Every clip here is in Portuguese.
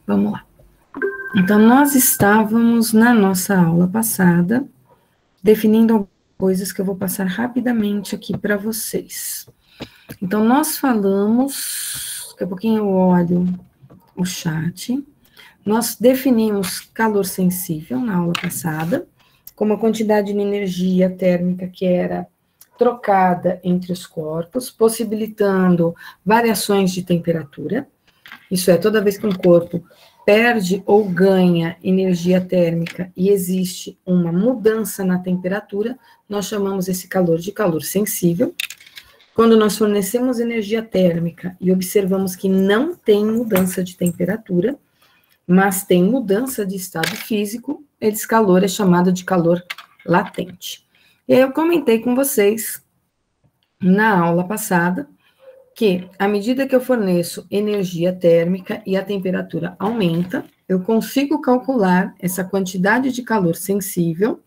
Vamos lá. Então, nós estávamos na nossa aula passada, definindo algumas coisas que eu vou passar rapidamente aqui para vocês. Então, nós falamos, daqui a pouquinho eu olho o chat, nós definimos calor sensível na aula passada, como a quantidade de energia térmica que era trocada entre os corpos, possibilitando variações de temperatura. Isso é, toda vez que um corpo perde ou ganha energia térmica e existe uma mudança na temperatura, nós chamamos esse calor de calor sensível. Quando nós fornecemos energia térmica e observamos que não tem mudança de temperatura, mas tem mudança de estado físico, esse calor é chamado de calor latente. E aí eu comentei com vocês na aula passada que, à medida que eu forneço energia térmica e a temperatura aumenta, eu consigo calcular essa quantidade de calor sensível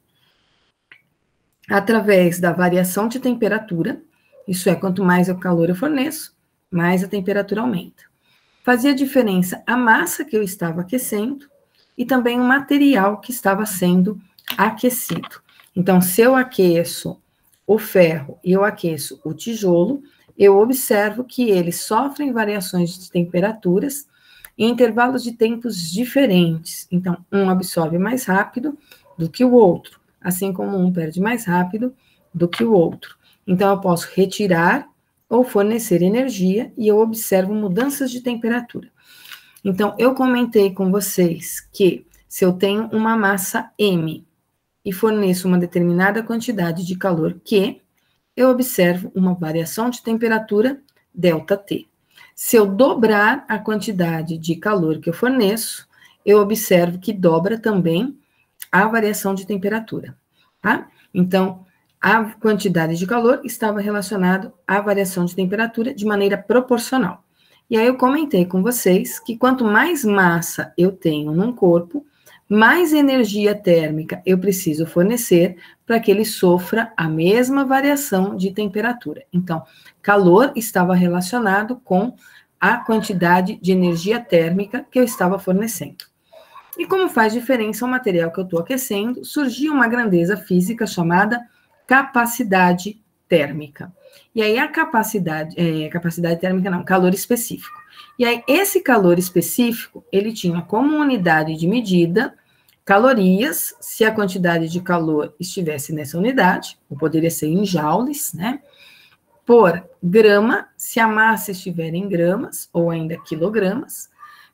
através da variação de temperatura, isso é, quanto mais o calor eu forneço, mais a temperatura aumenta. Fazia diferença a massa que eu estava aquecendo e também o material que estava sendo aquecido. Então, se eu aqueço o ferro e eu aqueço o tijolo, eu observo que eles sofrem variações de temperaturas em intervalos de tempos diferentes. Então, um absorve mais rápido do que o outro, assim como um perde mais rápido do que o outro. Então, eu posso retirar ou fornecer energia e eu observo mudanças de temperatura. Então, eu comentei com vocês que se eu tenho uma massa M e forneço uma determinada quantidade de calor Q, eu observo uma variação de temperatura ΔT. Se eu dobrar a quantidade de calor que eu forneço, eu observo que dobra também a variação de temperatura, tá? Então, a quantidade de calor estava relacionada à variação de temperatura de maneira proporcional. E aí eu comentei com vocês que quanto mais massa eu tenho num corpo, mais energia térmica eu preciso fornecer para que ele sofra a mesma variação de temperatura. Então, calor estava relacionado com a quantidade de energia térmica que eu estava fornecendo. E como faz diferença o material que eu estou aquecendo, surgiu uma grandeza física chamada capacidade térmica. E aí a capacidade térmica não, calor específico. E aí esse calor específico, ele tinha como unidade de medida calorias, se a quantidade de calor estivesse nessa unidade, ou poderia ser em joules, né? Por grama, se a massa estiver em gramas, ou ainda quilogramas,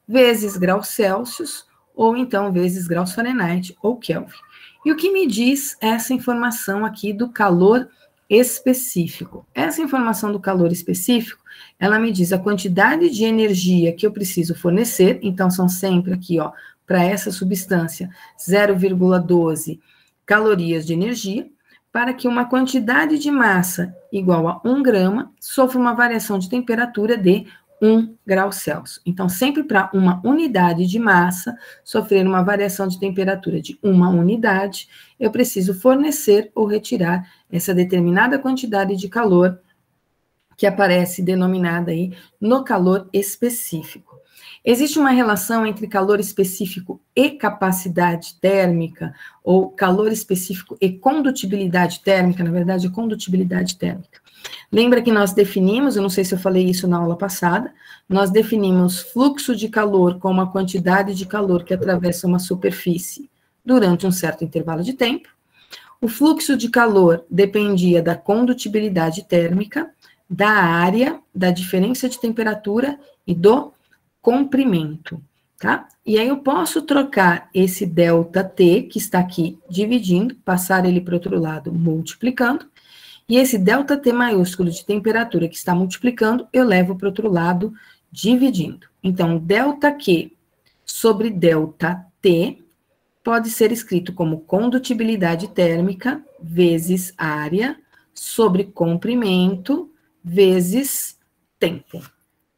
vezes graus Celsius, ou então vezes graus Fahrenheit, ou Kelvin. E o que me diz essa informação aqui do calor específico? Essa informação do calor específico, ela me diz a quantidade de energia que eu preciso fornecer, então são sempre aqui, ó, para essa substância, 0,12 calorias de energia, para que uma quantidade de massa igual a 1 grama sofra uma variação de temperatura de 1 grau Celsius. Então, sempre para uma unidade de massa sofrer uma variação de temperatura de uma unidade, eu preciso fornecer ou retirar essa determinada quantidade de calor que aparece denominada aí no calor específico. Existe uma relação entre calor específico e capacidade térmica, ou calor específico e condutibilidade térmica, na verdade, condutibilidade térmica. Lembra que nós definimos, eu não sei se eu falei isso na aula passada, nós definimos fluxo de calor como a quantidade de calor que atravessa uma superfície durante um certo intervalo de tempo. O fluxo de calor dependia da condutibilidade térmica, da área, da diferença de temperatura e do comprimento, tá? E aí eu posso trocar esse ΔT, que está aqui dividindo, passar ele para o outro lado multiplicando, e esse ΔT maiúsculo de temperatura que está multiplicando, eu levo para o outro lado dividindo. Então, ΔQ sobre ΔT pode ser escrito como condutibilidade térmica vezes área sobre comprimento vezes tempo,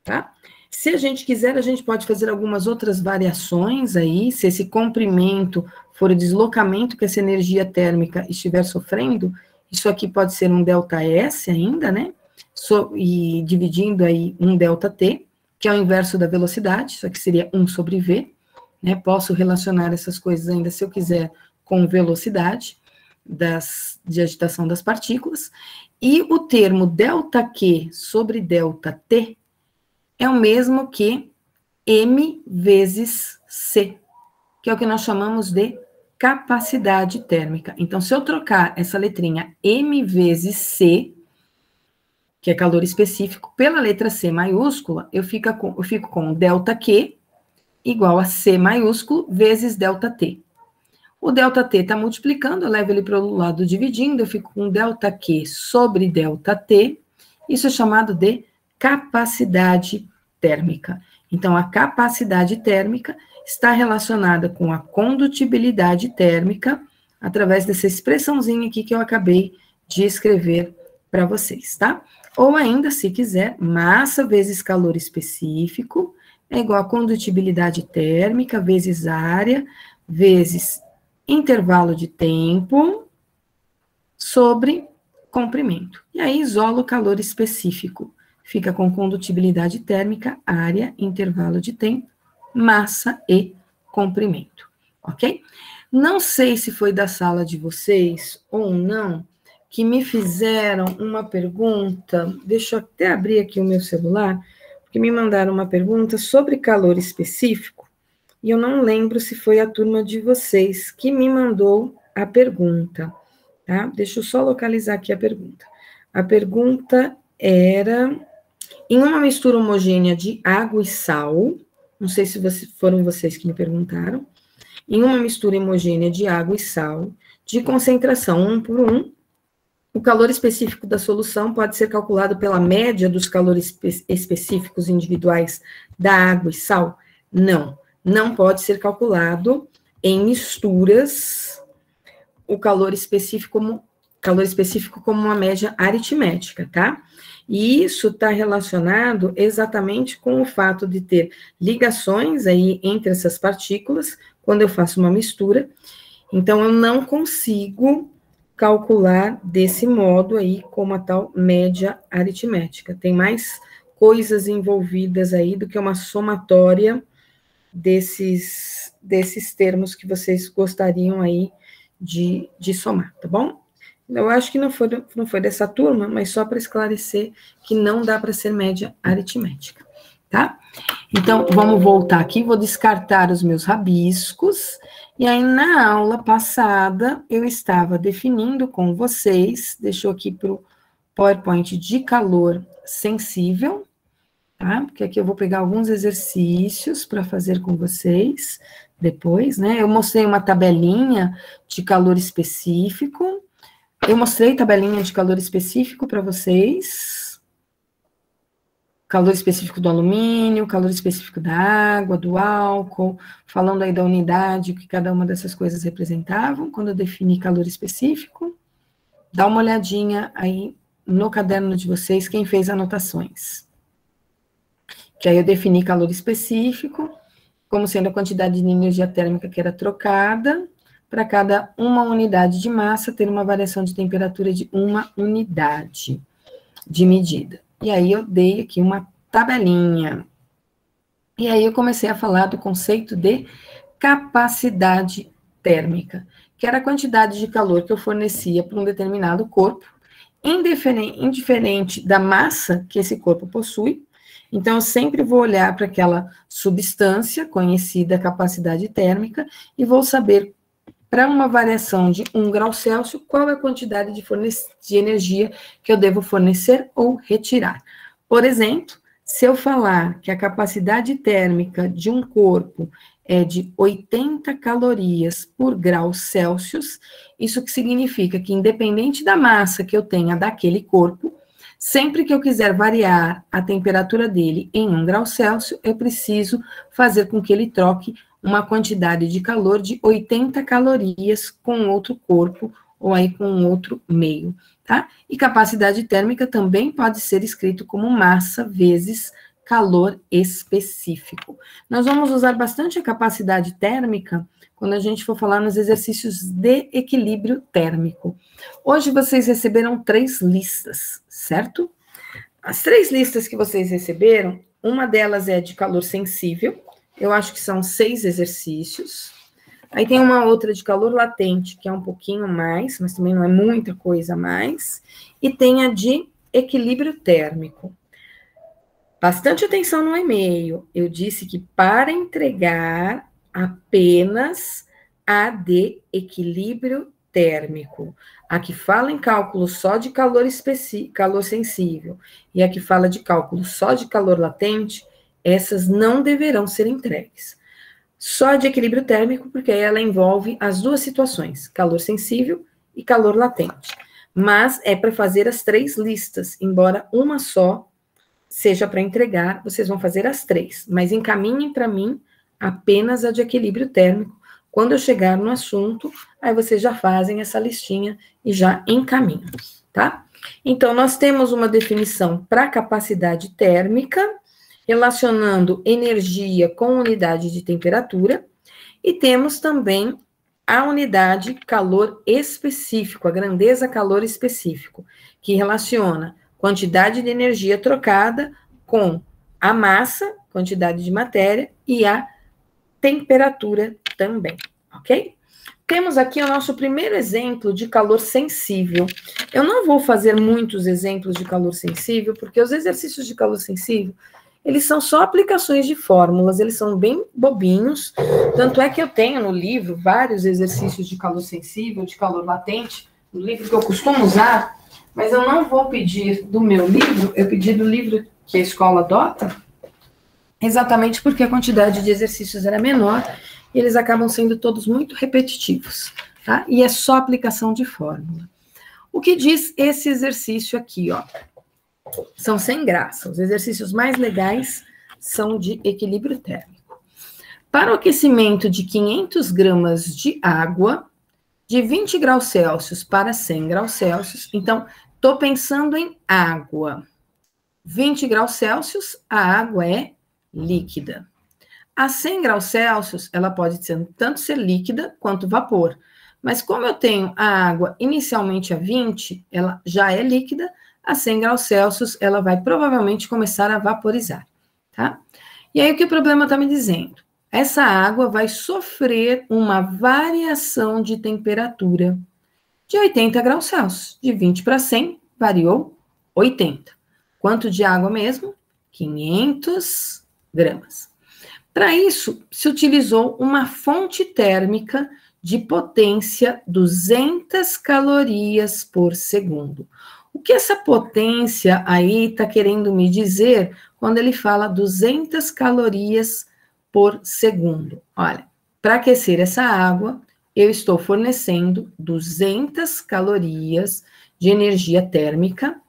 tá? Se a gente quiser, a gente pode fazer algumas outras variações aí, se esse comprimento for o deslocamento que essa energia térmica estiver sofrendo, isso aqui pode ser um ΔS ainda, né? E dividindo aí um ΔT, que é o inverso da velocidade, isso aqui seria 1 sobre V. né? Posso relacionar essas coisas ainda, se eu quiser, com velocidade de agitação das partículas. E o termo ΔQ sobre ΔT é o mesmo que M vezes C, que é o que nós chamamos de capacidade térmica. Então, se eu trocar essa letrinha M vezes C, que é calor específico, pela letra C maiúscula, eu fico com ΔQ igual a C maiúsculo vezes ΔT. O ΔT está multiplicando, eu levo ele para o lado dividindo, eu fico com ΔQ sobre ΔT. Isso é chamado de capacidade térmica. Então, a capacidade térmica está relacionada com a condutibilidade térmica, através dessa expressãozinha aqui que eu acabei de escrever para vocês, tá? Ou ainda, se quiser, massa vezes calor específico é igual a condutibilidade térmica vezes área vezes intervalo de tempo sobre comprimento. E aí isola o calor específico. Fica com condutibilidade térmica, área, intervalo de tempo, massa e comprimento. Ok? Não sei se foi da sala de vocês ou não, que me fizeram uma pergunta. Deixa eu até abrir aqui o meu celular, porque me mandaram uma pergunta sobre calor específico. E eu não lembro se foi a turma de vocês que me mandou a pergunta, tá? Deixa eu só localizar aqui a pergunta. A pergunta era, em uma mistura homogênea de água e sal, não sei se foram vocês que me perguntaram, em uma mistura homogênea de água e sal, de concentração 1 por 1, o calor específico da solução pode ser calculado pela média dos calores específicos individuais da água e sal? Não pode ser calculado em misturas o calor específico como uma média aritmética, tá? E isso está relacionado exatamente com o fato de ter ligações aí entre essas partículas, quando eu faço uma mistura. Então, eu não consigo calcular desse modo aí, como a tal média aritmética. Tem mais coisas envolvidas aí do que uma somatória desses termos que vocês gostariam aí de somar, tá bom? Eu acho que não foi dessa turma, mas só para esclarecer que não dá para ser média aritmética, tá? Então, vamos voltar aqui, vou descartar os meus rabiscos, e aí na aula passada eu estava definindo com vocês, deixou aqui para o PowerPoint de calor sensível, tá? Porque aqui eu vou pegar alguns exercícios para fazer com vocês depois, né? Eu mostrei uma tabelinha de calor específico. Eu mostrei tabelinha de calor específico para vocês. Calor específico do alumínio, calor específico da água, do álcool, falando aí da unidade, o que cada uma dessas coisas representavam, quando eu defini calor específico. Dá uma olhadinha aí no caderno de vocês, quem fez anotações. Que aí eu defini calor específico, como sendo a quantidade de energia térmica que era trocada, para cada uma unidade de massa ter uma variação de temperatura de uma unidade de medida. E aí eu dei aqui uma tabelinha. E aí eu comecei a falar do conceito de capacidade térmica, que era a quantidade de calor que eu fornecia para um determinado corpo, indiferente da massa que esse corpo possui. Então, eu sempre vou olhar para aquela substância conhecida, capacidade térmica, e vou saber, para uma variação de 1 grau Celsius, qual é a quantidade de energia que eu devo fornecer ou retirar. Por exemplo, se eu falar que a capacidade térmica de um corpo é de 80 calorias por grau Celsius, isso que significa que, independente da massa que eu tenha daquele corpo, sempre que eu quiser variar a temperatura dele em 1 grau Celsius, eu preciso fazer com que ele troque uma quantidade de calor de 80 calorias com outro corpo ou aí com outro meio, tá? E capacidade térmica também pode ser escrito como massa vezes calor específico. Nós vamos usar bastante a capacidade térmica quando a gente for falar nos exercícios de equilíbrio térmico. Hoje vocês receberam 3 listas, certo? As 3 listas que vocês receberam, uma delas é de calor sensível, eu acho que são 6 exercícios. Aí tem uma outra de calor latente, que é um pouquinho mais, mas também não é muita coisa a mais. E tem a de equilíbrio térmico. Bastante atenção no e-mail. Eu disse que para entregar apenas a de equilíbrio térmico. A que fala em cálculo só de calor sensível e a que fala de cálculo só de calor latente, essas não deverão ser entregues. Só de equilíbrio térmico, porque ela envolve as duas situações, calor sensível e calor latente. Mas é para fazer as 3 listas, embora uma só seja para entregar, vocês vão fazer as 3, mas encaminhem para mim apenas a de equilíbrio térmico. Quando eu chegar no assunto, aí vocês já fazem essa listinha e já encaminham, tá? Então, nós temos uma definição para capacidade térmica, relacionando energia com unidade de temperatura, e temos também a unidade calor específico, a grandeza calor específico, que relaciona quantidade de energia trocada com a massa, quantidade de matéria, e a temperatura também, ok? Temos aqui o nosso primeiro exemplo de calor sensível. Eu não vou fazer muitos exemplos de calor sensível, porque os exercícios de calor sensível, eles são só aplicações de fórmulas, eles são bem bobinhos, tanto é que eu tenho no livro vários exercícios de calor sensível, de calor latente, no livro que eu costumo usar, mas eu não vou pedir do meu livro, eu pedi do livro que a escola adota, exatamente porque a quantidade de exercícios era menor, e eles acabam sendo todos muito repetitivos, tá? E é só aplicação de fórmula. O que diz esse exercício aqui, ó? São sem graça. Os exercícios mais legais são de equilíbrio térmico. Para o aquecimento de 500 gramas de água, de 20 graus Celsius para 100 graus Celsius, então, estou pensando em água. 20 graus Celsius, a água é líquida. A 100 graus Celsius, ela pode ser, tanto ser líquida quanto vapor. Mas como eu tenho a água inicialmente a 20, ela já é líquida, a 100 graus Celsius, ela vai provavelmente começar a vaporizar, tá? E aí, o que o problema está me dizendo? Essa água vai sofrer uma variação de temperatura de 80 graus Celsius. De 20 para 100, variou 80. Quanto de água mesmo? 500 gramas. Para isso, se utilizou uma fonte térmica de potência 200 calorias por segundo. O que essa potência aí está querendo me dizer quando ele fala 200 calorias por segundo? Olha, para aquecer essa água, eu estou fornecendo 200 calorias de energia térmica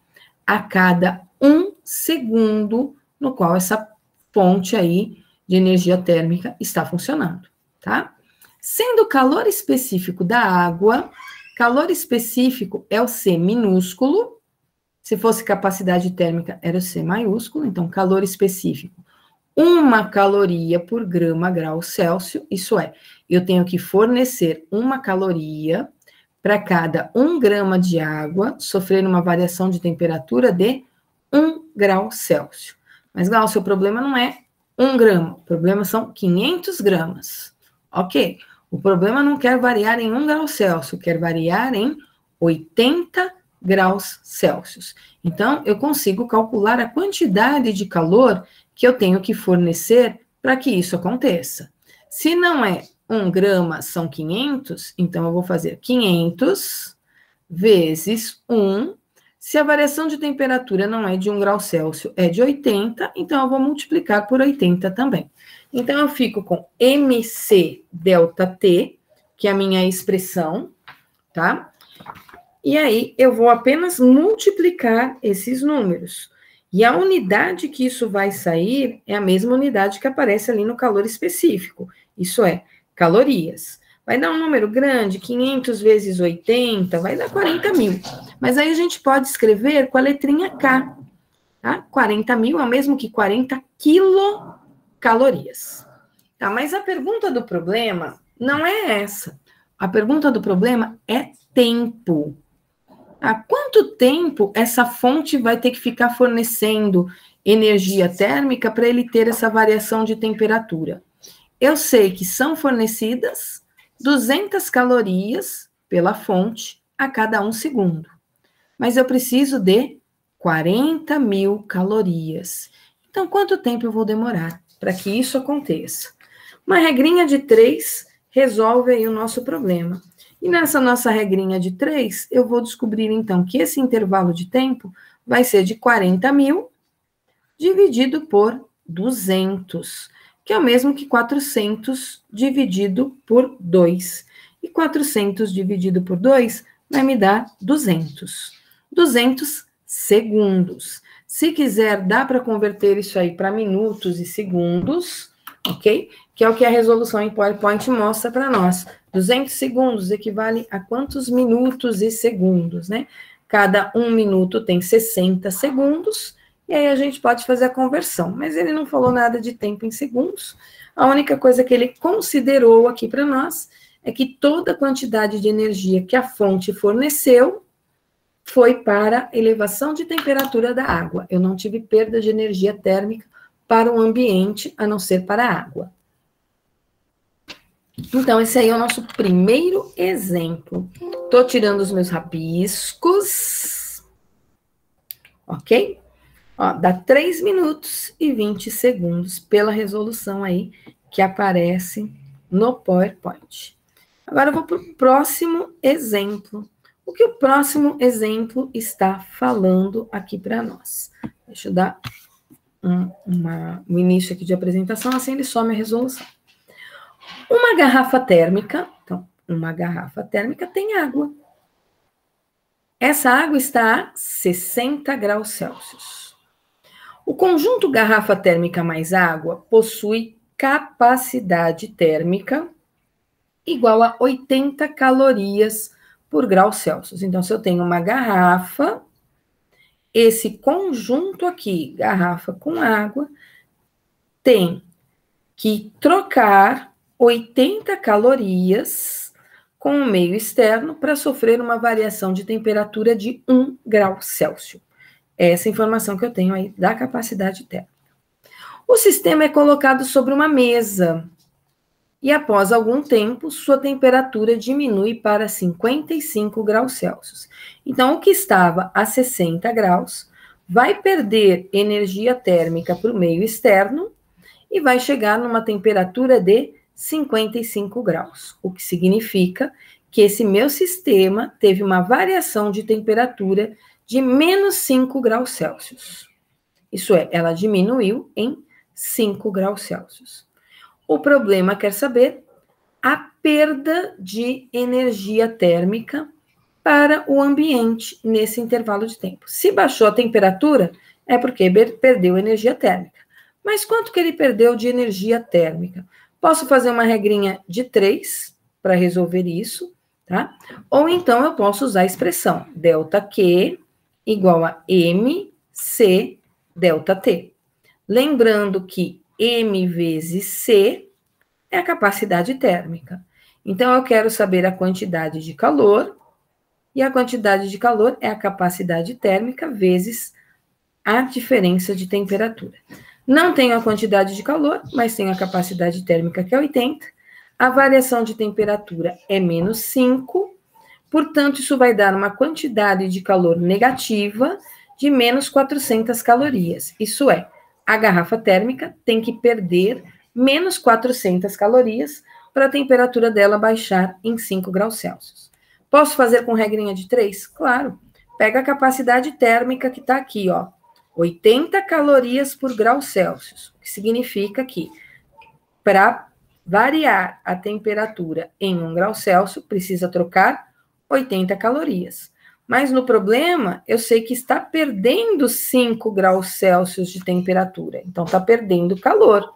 a cada 1 segundo no qual essa fonte aí de energia térmica está funcionando, tá? Sendo o calor específico da água, calor específico é o C minúsculo, se fosse capacidade térmica era o C maiúsculo, então calor específico, 1 caloria por grau Celsius, isso é, eu tenho que fornecer 1 caloria para cada 1 grama de água sofrer uma variação de temperatura de 1 grau Celsius. Mas, Glaucio, o problema não é 1 grama, o problema são 500 gramas. Ok, o problema não quer variar em 1 grau Celsius, quer variar em 80 graus Celsius. Então, eu consigo calcular a quantidade de calor que eu tenho que fornecer para que isso aconteça. Se não é 1 grama, são 500, então eu vou fazer 500 vezes 1. Se a variação de temperatura não é de 1 grau Celsius, é de 80, então eu vou multiplicar por 80 também. Então, eu fico com MC delta T, que é a minha expressão, tá? E aí, eu vou apenas multiplicar esses números. E a unidade que isso vai sair é a mesma unidade que aparece ali no calor específico. Isso é, calorias. Vai dar um número grande, 500 vezes 80, vai dar 40 mil. Mas aí a gente pode escrever com a letrinha K, tá? 40 mil é o mesmo que 40 quilocalorias. Tá, mas a pergunta do problema não é essa. A pergunta do problema é tempo. Há quanto tempo essa fonte vai ter que ficar fornecendo energia térmica para ele ter essa variação de temperatura? eu sei que são fornecidas 200 calorias pela fonte a cada 1 segundo. Mas eu preciso de 40.000 calorias. Então, quanto tempo eu vou demorar para que isso aconteça? Uma regrinha de 3 resolve aí o nosso problema. E nessa nossa regrinha de 3, eu vou descobrir, então, que esse intervalo de tempo vai ser de 40.000 dividido por 200, que é o mesmo que 400 dividido por 2. E 400 dividido por 2 vai me dar 200. 200 segundos. Se quiser, dá para converter isso aí para minutos e segundos, ok? Que é o que a resolução em PowerPoint mostra para nós. 200 segundos equivale a quantos minutos e segundos, né? Cada 1 minuto tem 60 segundos, e aí a gente pode fazer a conversão. Mas ele não falou nada de tempo em segundos. A única coisa que ele considerou aqui para nós é que toda a quantidade de energia que a fonte forneceu foi para elevação de temperatura da água. Eu não tive perda de energia térmica para o ambiente, a não ser para a água. Então, esse aí é o nosso primeiro exemplo. Estou tirando os meus rabiscos. Ok? Ó, dá 3 minutos e 20 segundos pela resolução aí que aparece no PowerPoint. Agora eu vou para o próximo exemplo. O que o próximo exemplo está falando aqui para nós? Deixa eu dar um início aqui de apresentação, assim ele some a resolução. Uma garrafa térmica, então, uma garrafa térmica tem água. Essa água está a 60 graus Celsius. O conjunto garrafa térmica mais água possui capacidade térmica igual a 80 calorias por grau Celsius. Então, se eu tenho uma garrafa, esse conjunto aqui, garrafa com água, tem que trocar 80 calorias com o meio externo para sofrer uma variação de temperatura de 1 grau Celsius. Essa informação que eu tenho aí da capacidade térmica. O sistema é colocado sobre uma mesa e, após algum tempo, sua temperatura diminui para 55 graus Celsius. Então, o que estava a 60 graus vai perder energia térmica para o meio externo e vai chegar numa temperatura de 55 graus, o que significa que esse meu sistema teve uma variação de temperatura de menos 5 graus Celsius. Isso é, ela diminuiu em 5 graus Celsius. O problema quer saber a perda de energia térmica para o ambiente nesse intervalo de tempo. Se baixou a temperatura, é porque perdeu energia térmica. Mas quanto que ele perdeu de energia térmica? Posso fazer uma regrinha de 3 para resolver isso, tá? Ou então eu posso usar a expressão ΔQ igual a MC ΔT. Lembrando que M vezes C é a capacidade térmica. Então, eu quero saber a quantidade de calor, e a quantidade de calor é a capacidade térmica vezes a diferença de temperatura. Não tenho a quantidade de calor, mas tenho a capacidade térmica, que é 80. A variação de temperatura é menos 5, portanto, isso vai dar uma quantidade de calor negativa de menos 400 calorias. Isso é, a garrafa térmica tem que perder menos 400 calorias para a temperatura dela baixar em 5 graus Celsius. Posso fazer com regrinha de 3? Claro. Pega a capacidade térmica que está aqui, ó. 80 calorias por grau Celsius, o que significa que para variar a temperatura em 1 grau Celsius, precisa trocar 80 calorias. Mas no problema, eu sei que está perdendo 5 graus Celsius de temperatura, então está perdendo calor.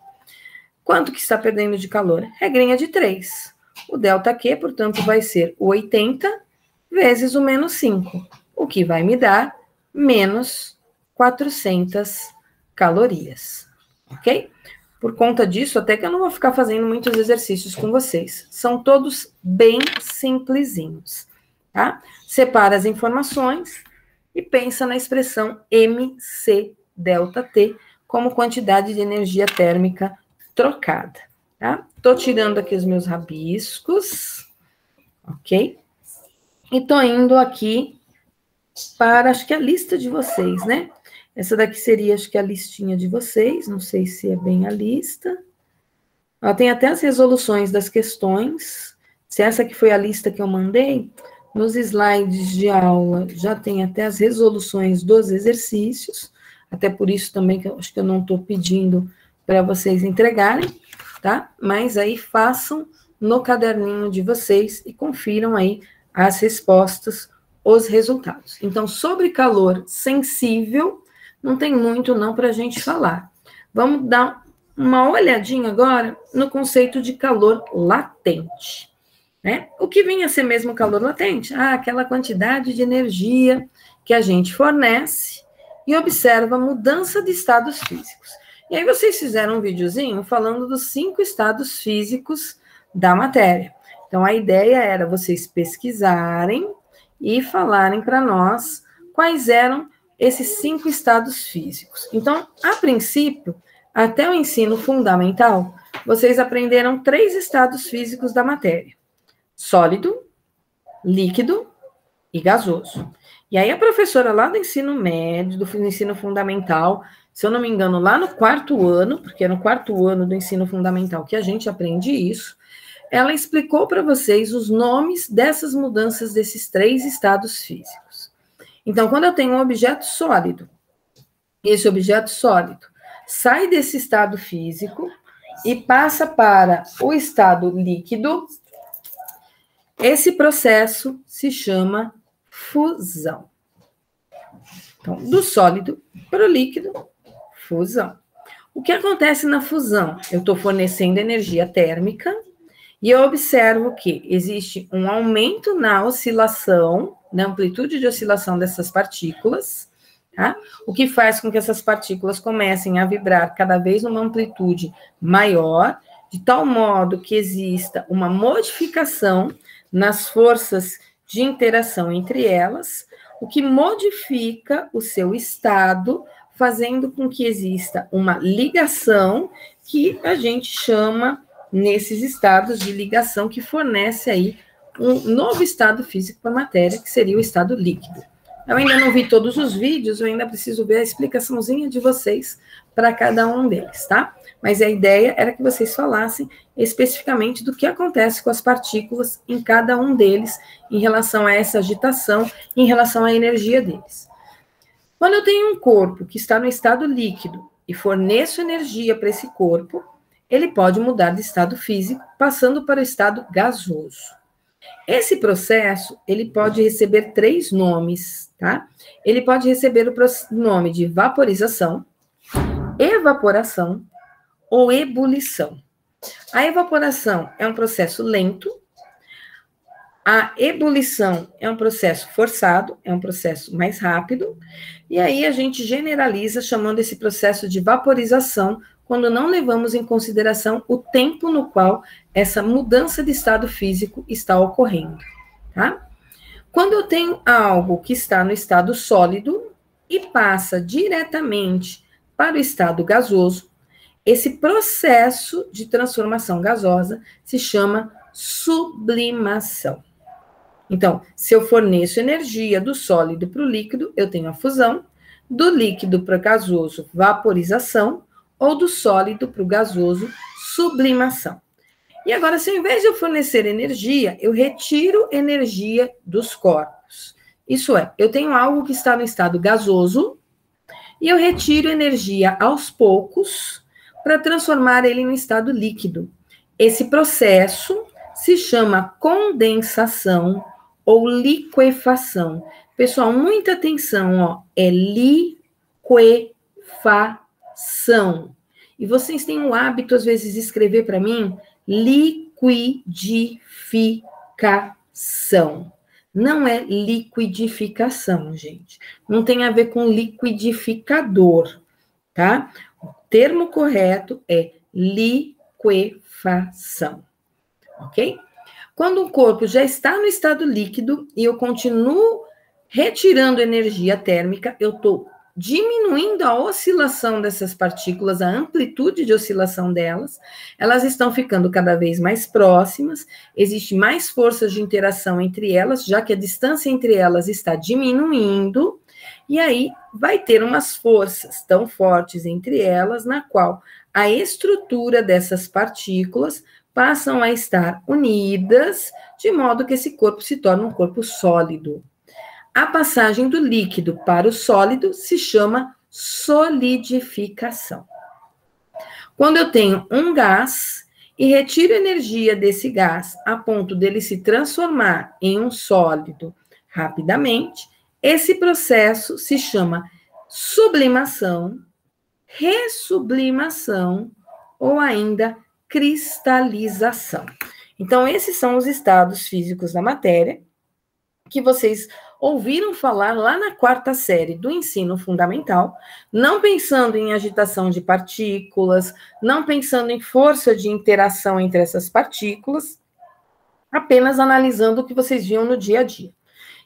Quanto que está perdendo de calor? Regrinha de 3. O ΔQ, portanto, vai ser o 80 vezes o menos 5, o que vai me dar menos 400 calorias, ok? Por conta disso, até que eu não vou ficar fazendo muitos exercícios com vocês. São todos bem simplesinhos, tá? Separa as informações e pensa na expressão MC ΔT como quantidade de energia térmica trocada, tá? Tô tirando aqui os meus rabiscos, ok? E tô indo aqui para, acho que a lista de vocês, né? Essa daqui seria, acho que a listinha de vocês, não sei se é bem a lista. Ela tem até as resoluções das questões. Se essa aqui foi a lista que eu mandei, nos slides de aula já tem até as resoluções dos exercícios, até por isso também que eu acho que eu não estou pedindo para vocês entregarem, tá? Mas aí façam no caderninho de vocês e confiram aí as respostas, os resultados. Então, sobre calor sensível, não tem muito não para a gente falar. Vamos dar uma olhadinha agora no conceito de calor latente. Né? O que vinha a ser mesmo calor latente? Aquela quantidade de energia que a gente fornece e observa a mudança de estados físicos. E aí vocês fizeram um videozinho falando dos 5 estados físicos da matéria. Então, a ideia era vocês pesquisarem e falarem para nós quais eram esses 5 estados físicos. Então, a princípio, até o ensino fundamental, vocês aprenderam 3 estados físicos da matéria: sólido, líquido e gasoso. E aí a professora lá do ensino médio, do ensino fundamental, se eu não me engano, lá no 4º ano, porque é no 4º ano do ensino fundamental que a gente aprende isso, ela explicou para vocês os nomes dessas mudanças desses 3 estados físicos. Então, quando eu tenho um objeto sólido, esse objeto sólido sai desse estado físico e passa para o estado líquido, esse processo se chama fusão. Então, do sólido para o líquido, fusão. O que acontece na fusão? Eu estou fornecendo energia térmica e eu observo que existe um aumento na oscilação, na amplitude de oscilação dessas partículas, tá? O que faz com que essas partículas comecem a vibrar cada vez numa amplitude maior, de tal modo que exista uma modificação nas forças de interação entre elas, o que modifica o seu estado, fazendo com que exista uma ligação que a gente chama, nesses estados de ligação, que fornece aí um novo estado físico para a matéria, que seria o estado líquido. Eu ainda não vi todos os vídeos, eu ainda preciso ver a explicaçãozinha de vocês para cada um deles, tá? Mas a ideia era que vocês falassem especificamente do que acontece com as partículas em cada um deles, em relação a essa agitação, em relação à energia deles. Quando eu tenho um corpo que está no estado líquido e forneço energia para esse corpo, ele pode mudar de estado físico, passando para o estado gasoso. Esse processo, ele pode receber 3 nomes, tá? Ele pode receber o nome de vaporização, evaporação ou ebulição. A evaporação é um processo lento, a ebulição é um processo forçado, é um processo mais rápido, e aí a gente generaliza chamando esse processo de vaporização, quando não levamos em consideração o tempo no qual essa mudança de estado físico está ocorrendo, tá? Quando eu tenho algo que está no estado sólido e passa diretamente para o estado gasoso, esse processo de transformação gasosa se chama sublimação. Então, se eu forneço energia do sólido para o líquido, eu tenho a fusão, do líquido para o gasoso, vaporização, ou do sólido para o gasoso, sublimação. E agora, se ao invés de eu fornecer energia, eu retiro energia dos corpos. Isso é, eu tenho algo que está no estado gasoso e eu retiro energia aos poucos para transformar ele no estado líquido. Esse processo se chama condensação ou liquefação. Pessoal, muita atenção, ó, é liquefação. E vocês têm o hábito, às vezes, de escrever para mim liquidificação. Não é liquidificação, gente. Não tem a ver com liquidificador, tá? O termo correto é liquefação, ok? Quando o corpo já está no estado líquido e eu continuo retirando energia térmica, eu estou diminuindo a oscilação dessas partículas, a amplitude de oscilação delas, elas estão ficando cada vez mais próximas, existe mais forças de interação entre elas, já que a distância entre elas está diminuindo, e aí vai ter umas forças tão fortes entre elas, na qual a estrutura dessas partículas passam a estar unidas, de modo que esse corpo se torna um corpo sólido. A passagem do líquido para o sólido se chama solidificação. Quando eu tenho um gás e retiro energia desse gás a ponto dele se transformar em um sólido rapidamente, esse processo se chama sublimação, ressublimação ou ainda cristalização. Então, esses são os estados físicos da matéria que vocês ouviram falar lá na 4ª série do ensino fundamental, não pensando em agitação de partículas, não pensando em força de interação entre essas partículas, apenas analisando o que vocês viam no dia a dia.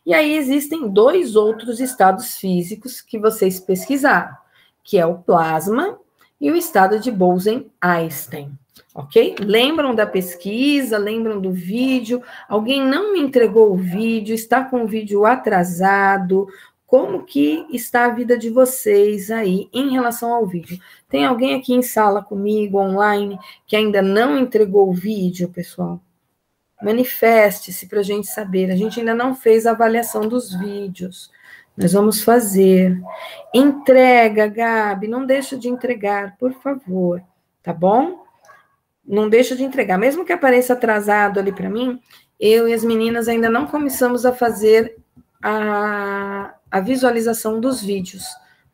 E aí existem 2 outros estados físicos que vocês pesquisaram, que é o plasma e o estado de Bose-Einstein. Ok? Lembram da pesquisa, lembram do vídeo? Alguém não me entregou o vídeo, está com o vídeo atrasado? Como que está a vida de vocês aí em relação ao vídeo? Tem alguém aqui em sala comigo, online, que ainda não entregou o vídeo, pessoal? Manifeste-se para a gente saber. A gente ainda não fez a avaliação dos vídeos. Nós vamos fazer. Entrega, Gabi, não deixa de entregar, por favor, tá bom? Não deixa de entregar. Mesmo que apareça atrasado ali para mim, eu e as meninas ainda não começamos a fazer a visualização dos vídeos,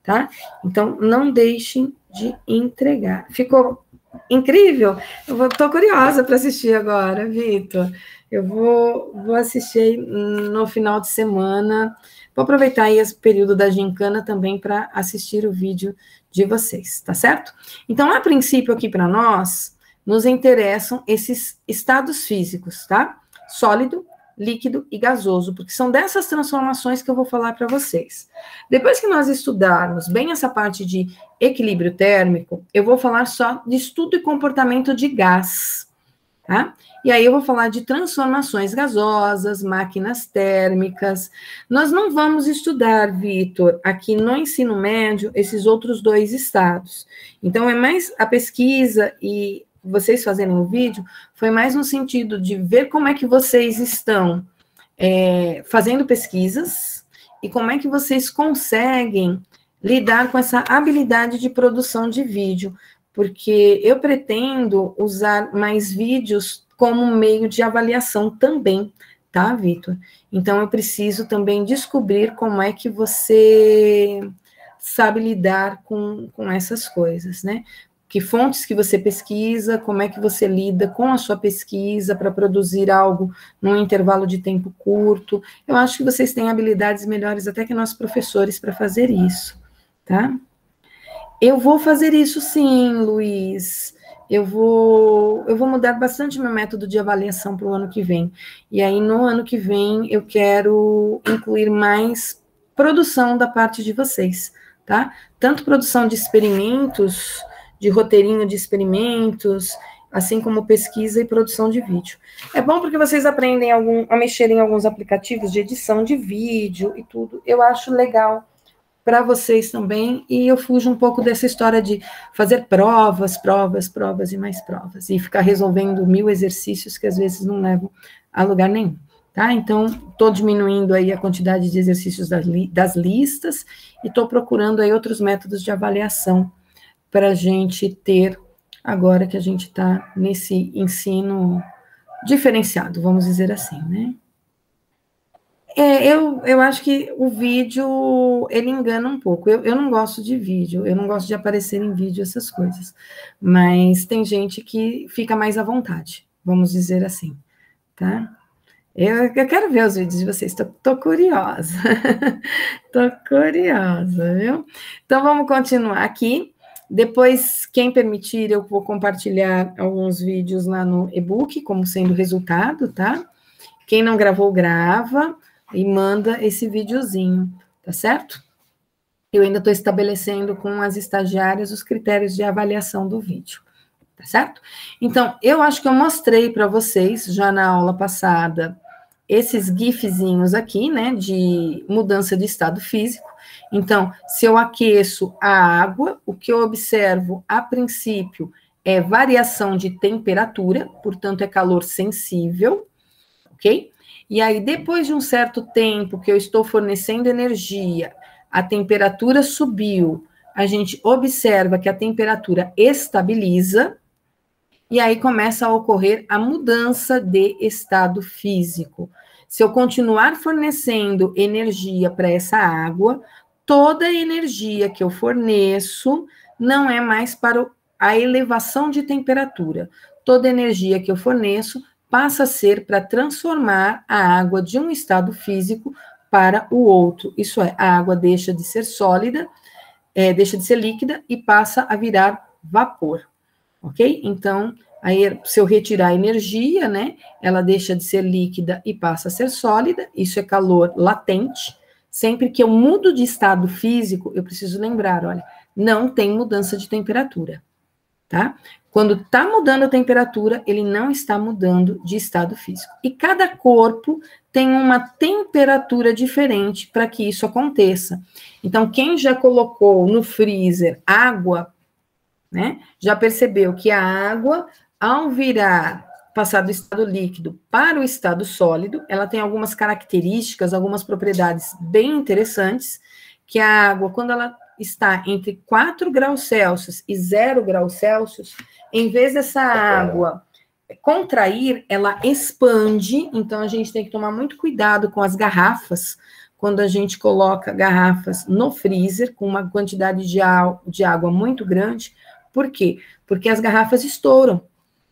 tá? Então, não deixem de entregar. Ficou incrível? Eu tô curiosa para assistir agora, Vitor. Eu vou assistir no final de semana. Vou aproveitar aí esse período da gincana também para assistir o vídeo de vocês, tá certo? Então, a princípio aqui para nós, nos interessam esses estados físicos, tá? Sólido, líquido e gasoso, porque são dessas transformações que eu vou falar para vocês. Depois que nós estudarmos bem essa parte de equilíbrio térmico, eu vou falar só de estudo e comportamento de gás, tá? E aí eu vou falar de transformações gasosas, máquinas térmicas. Nós não vamos estudar, Vitor, aqui no ensino médio, esses outros 2 estados. Então, é mais a pesquisa e vocês fazendo um vídeo, foi mais no sentido de ver como é que vocês estão fazendo pesquisas e como é que vocês conseguem lidar com essa habilidade de produção de vídeo, porque eu pretendo usar mais vídeos como meio de avaliação também, tá, Vitor? Então, eu preciso também descobrir como é que você sabe lidar com essas coisas, né? Que fontes que você pesquisa, como é que você lida com a sua pesquisa para produzir algo num intervalo de tempo curto. Eu acho que vocês têm habilidades melhores até que nós professores para fazer isso, tá? Eu vou fazer isso sim, Luiz. Eu vou mudar bastante meu método de avaliação para o ano que vem. E aí, no ano que vem, eu quero incluir mais produção da parte de vocês, tá? Tanto produção de experimentos, de roteirinho de experimentos, assim como pesquisa e produção de vídeo. É bom porque vocês aprendem a mexer em alguns aplicativos de edição de vídeo e tudo. Eu acho legal para vocês também, e eu fujo um pouco dessa história de fazer provas e mais provas, e ficar resolvendo 1000 exercícios que às vezes não levam a lugar nenhum, tá? Então, estou diminuindo aí a quantidade de exercícios das listas, e estou procurando aí outros métodos de avaliação para a gente ter, agora que a gente está nesse ensino diferenciado, vamos dizer assim, né? Eu acho que o vídeo, ele engana um pouco. Eu não gosto de vídeo, eu não gosto de aparecer em vídeo, essas coisas. Mas tem gente que fica mais à vontade, vamos dizer assim, tá? Eu quero ver os vídeos de vocês, tô curiosa. Tô curiosa, viu? Então, vamos continuar aqui. Depois, quem permitir, eu vou compartilhar alguns vídeos lá no e-book, como sendo resultado, tá? Quem não gravou, grava e manda esse videozinho, tá certo? Eu ainda estou estabelecendo com as estagiárias os critérios de avaliação do vídeo, tá certo? Então, eu acho que eu mostrei para vocês, já na aula passada, esses gifzinhos aqui, né, de mudança de estado físico. Então, se eu aqueço a água, o que eu observo, a princípio, é variação de temperatura, portanto, é calor sensível, ok? E aí, depois de um certo tempo que eu estou fornecendo energia, a temperatura subiu, a gente observa que a temperatura estabiliza, e aí começa a ocorrer a mudança de estado físico. Se eu continuar fornecendo energia para essa água, toda a energia que eu forneço não é mais para a elevação de temperatura. Toda a energia que eu forneço passa a ser para transformar a água de um estado físico para o outro. Isso é, a água deixa de ser sólida, deixa de ser líquida e passa a virar vapor, ok? Então, aí, se eu retirar a energia, né, ela deixa de ser líquida e passa a ser sólida, isso é calor latente. Sempre que eu mudo de estado físico, eu preciso lembrar, olha, não tem mudança de temperatura, tá? Quando está mudando a temperatura, ele não está mudando de estado físico. E cada corpo tem uma temperatura diferente para que isso aconteça. Então, quem já colocou no freezer água, né, já percebeu que a água, ao passar do estado líquido para o estado sólido, ela tem algumas características, algumas propriedades bem interessantes, que a água, quando ela está entre 4 graus Celsius e 0 graus Celsius, em vez dessa água contrair, ela expande, então a gente tem que tomar muito cuidado com as garrafas, quando a gente coloca garrafas no freezer, com uma quantidade de água muito grande. Por quê? Porque as garrafas estouram,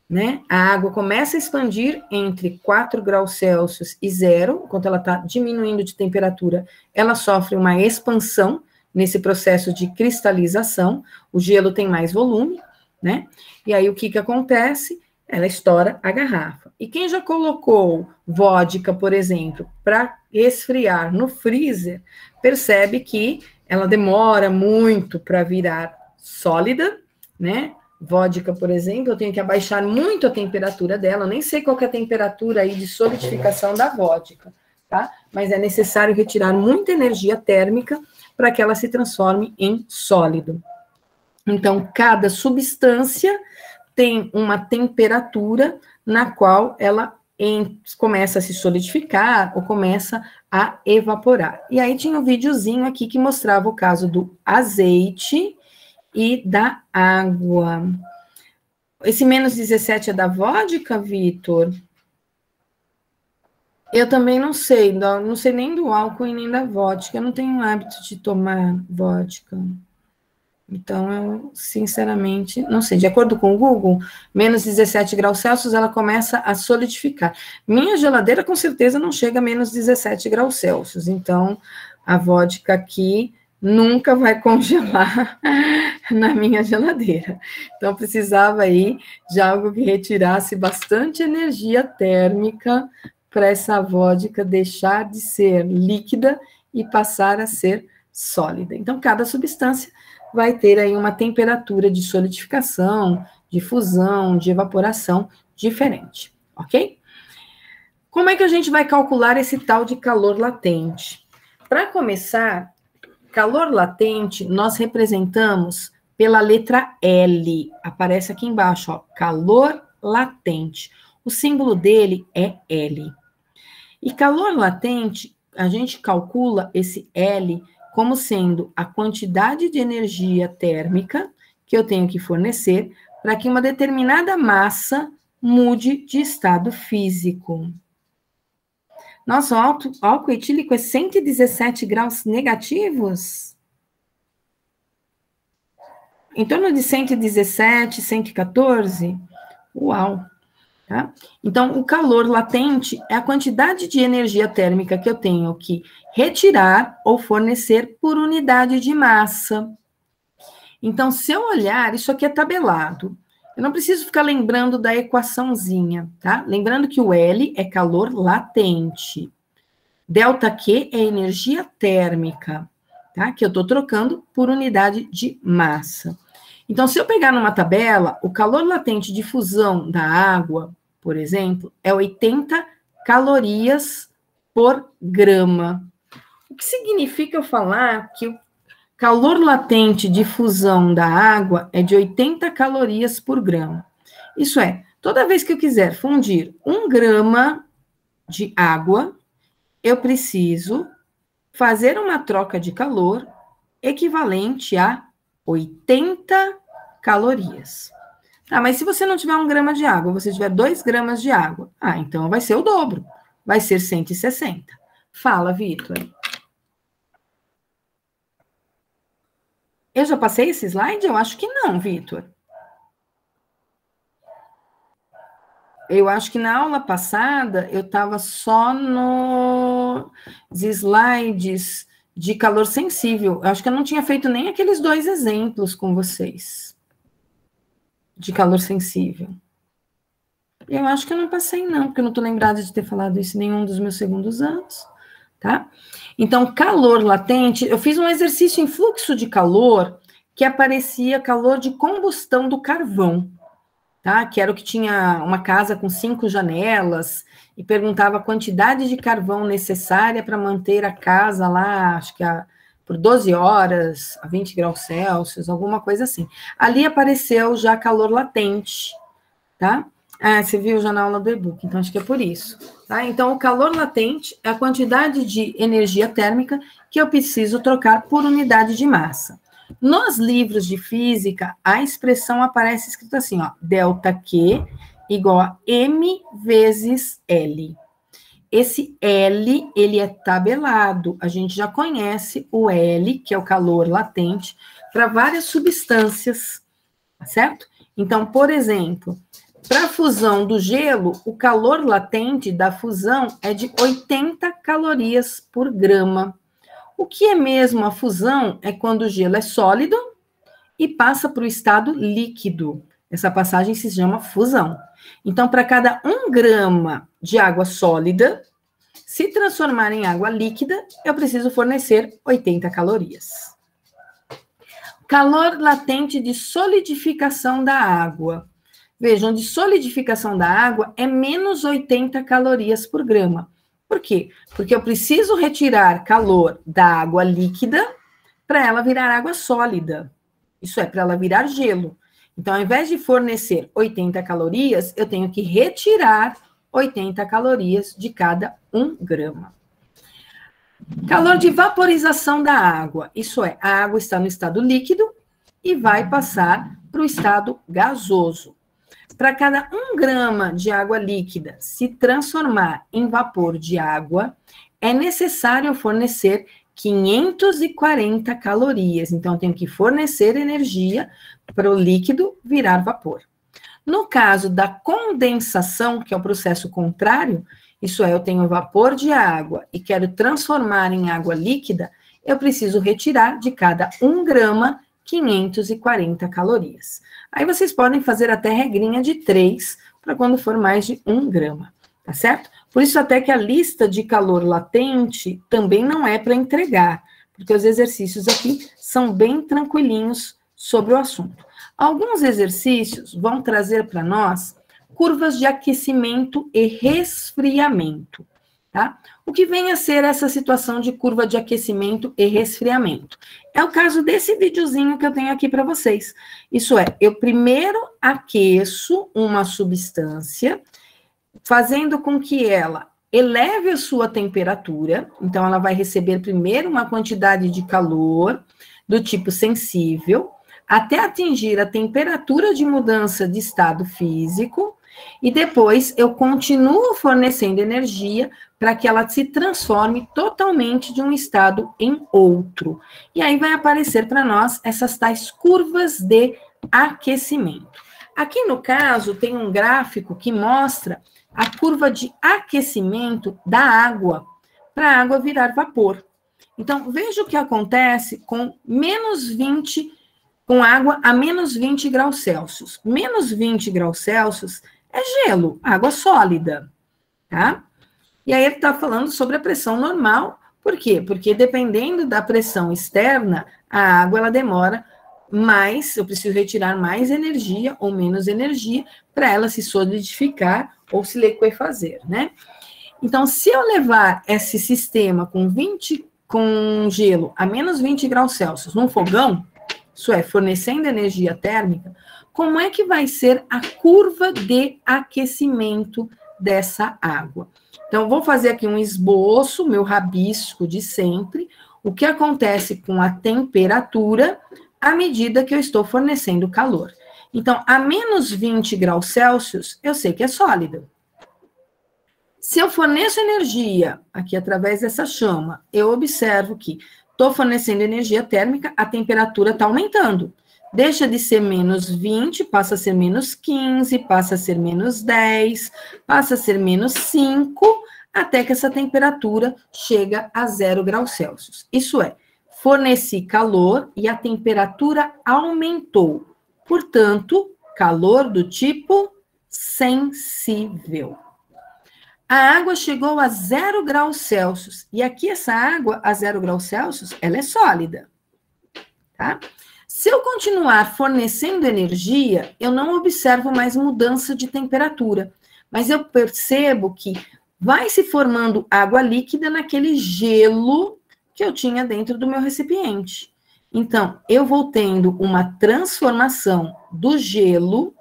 né? A água começa a expandir entre 4 graus Celsius e 0, enquanto ela está diminuindo de temperatura, ela sofre uma expansão nesse processo de cristalização, o gelo tem mais volume, né? E aí o que acontece? Ela estoura a garrafa. E quem já colocou vodka, por exemplo, para esfriar no freezer, percebe que ela demora muito para virar sólida, né? Vodka, por exemplo, eu tenho que abaixar muito a temperatura dela, eu nem sei qual que é a temperatura aí de solidificação da vodka, tá? Mas é necessário retirar muita energia térmica para que ela se transforme em sólido. Então, cada substância tem uma temperatura na qual ela começa a se solidificar ou começa a evaporar. E aí tinha um videozinho aqui que mostrava o caso do azeite e da água. Esse menos 17 é da vodka, Vitor? Eu também não sei nem do álcool e nem da vodka. Eu não tenho hábito de tomar vodka. Então, eu, sinceramente, não sei. De acordo com o Google, menos 17 graus Celsius, ela começa a solidificar. Minha geladeira, com certeza, não chega a menos 17 graus Celsius. Então, a vodka aqui nunca vai congelar na minha geladeira. Então, precisava aí de algo que retirasse bastante energia térmica para essa vodka deixar de ser líquida e passar a ser sólida. Então, cada substância vai ter aí uma temperatura de solidificação, de fusão, de evaporação diferente, ok? Como é que a gente vai calcular esse tal de calor latente? Para começar, calor latente nós representamos pela letra L, aparece aqui embaixo, ó, calor latente. O símbolo dele é L. E calor latente, a gente calcula esse L como sendo a quantidade de energia térmica que eu tenho que fornecer para que uma determinada massa mude de estado físico. Nossa, o álcool etílico é 117 graus negativos? Em torno de 117, 114? Uau! Tá? Então, o calor latente é a quantidade de energia térmica que eu tenho que retirar ou fornecer por unidade de massa. Então, se eu olhar, isso aqui é tabelado. Eu não preciso ficar lembrando da equaçãozinha, tá? Lembrando que o L é calor latente. Delta Q é energia térmica. tá? Que eu estou trocando por unidade de massa. Então, se eu pegar numa tabela, o calor latente de fusão da água, por exemplo, é 80 calorias por grama. O que significa eu falar que o calor latente de fusão da água é de 80 calorias por grama? Isso é, toda vez que eu quiser fundir 1 grama de água, eu preciso fazer uma troca de calor equivalente a 80 calorias. Tá, mas se você não tiver 1 grama de água, você tiver 2 gramas de água, então vai ser o dobro, vai ser 160. Fala, Vitor. Eu já passei esse slide? Eu acho que não, Vitor. Eu acho que na aula passada eu estava só nos slides de calor sensível. Eu acho que eu não tinha feito nem aqueles 2 exemplos com vocês de calor sensível. Eu acho que eu não passei, não, porque eu não estou lembrada de ter falado isso em nenhum dos meus segundos anos, tá? Então, calor latente, eu fiz um exercício em fluxo de calor que aparecia calor de combustão do carvão, tá? Que era o que tinha uma casa com 5 janelas e perguntava a quantidade de carvão necessária para manter a casa lá, acho que por 12 horas, a 20 graus Celsius, alguma coisa assim. Ali apareceu já calor latente, tá? Você viu já na aula do e-book, então acho que é por isso. Tá? Então, o calor latente é a quantidade de energia térmica que eu preciso trocar por unidade de massa. Nos livros de física, a expressão aparece escrita assim, ó, ΔQ igual a M vezes L. Esse L, ele é tabelado, a gente já conhece o L, que é o calor latente, para várias substâncias, certo? Então, por exemplo, para a fusão do gelo, o calor latente da fusão é de 80 calorias por grama. O que é mesmo a fusão é quando o gelo é sólido e passa para o estado líquido. Essa passagem se chama fusão. Então, para cada 1 grama de água sólida, se transformar em água líquida, eu preciso fornecer 80 calorias. Calor latente de solidificação da água. Vejam, de solidificação da água é menos 80 calorias por grama. Por quê? Porque eu preciso retirar calor da água líquida para ela virar água sólida. Isso é, para ela virar gelo. Então, ao invés de fornecer 80 calorias, eu tenho que retirar 80 calorias de cada 1 grama. Calor de vaporização da água. Isso é, a água está no estado líquido e vai passar para o estado gasoso. Para cada 1 grama de água líquida se transformar em vapor de água, é necessário fornecer 540 calorias. Então, eu tenho que fornecer energia para o líquido virar vapor. No caso da condensação, que é o processo contrário, isso é, eu tenho vapor de água e quero transformar em água líquida, eu preciso retirar de cada 1 grama 540 calorias. Aí vocês podem fazer até regrinha de 3 para quando for mais de 1 grama, tá certo? Por isso até que a lista de calor latente também não é para entregar, porque os exercícios aqui são bem tranquilinhos sobre o assunto. Alguns exercícios vão trazer para nós curvas de aquecimento e resfriamento, tá? O que vem a ser essa situação de curva de aquecimento e resfriamento? É o caso desse videozinho que eu tenho aqui para vocês. Isso é, eu primeiro aqueço uma substância, fazendo com que ela eleve a sua temperatura, então ela vai receber primeiro uma quantidade de calor do tipo sensível, até atingir a temperatura de mudança de estado físico, e depois eu continuo fornecendo energia para que ela se transforme totalmente de um estado em outro. E aí vai aparecer para nós essas tais curvas de aquecimento. Aqui no caso tem um gráfico que mostra a curva de aquecimento da água, para a água virar vapor. Então, veja o que acontece com menos 20, com água a menos 20 graus Celsius. Menos 20 graus Celsius é gelo, água sólida, tá? E aí ele está falando sobre a pressão normal Por quê? Porque dependendo da pressão externa, a água ela demora mais, eu preciso retirar mais energia ou menos energia para ela se solidificar ou se liquefazer, né? Então, se eu levar esse sistema com gelo a menos 20 graus Celsius num fogão, isso é, fornecendo energia térmica, como é que vai ser a curva de aquecimento dessa água? Então, vou fazer aqui um esboço, meu rabisco de sempre, o que acontece com a temperatura à medida que eu estou fornecendo calor. Então, a menos 20 graus Celsius, eu sei que é sólido. Se eu forneço energia aqui através dessa chama, eu observo que estou fornecendo energia térmica, a temperatura está aumentando. Deixa de ser menos 20, passa a ser menos 15, passa a ser menos 10, passa a ser menos 5, até que essa temperatura chega a 0 graus Celsius. Isso é, forneci calor e a temperatura aumentou. Portanto, calor do tipo sensível. A água chegou a 0 graus Celsius. E aqui essa água a 0 graus Celsius, ela é sólida. Tá? Se eu continuar fornecendo energia, eu não observo mais mudança de temperatura. Mas eu percebo que vai se formando água líquida naquele gelo que eu tinha dentro do meu recipiente. Então, eu vou tendo uma transformação do gelo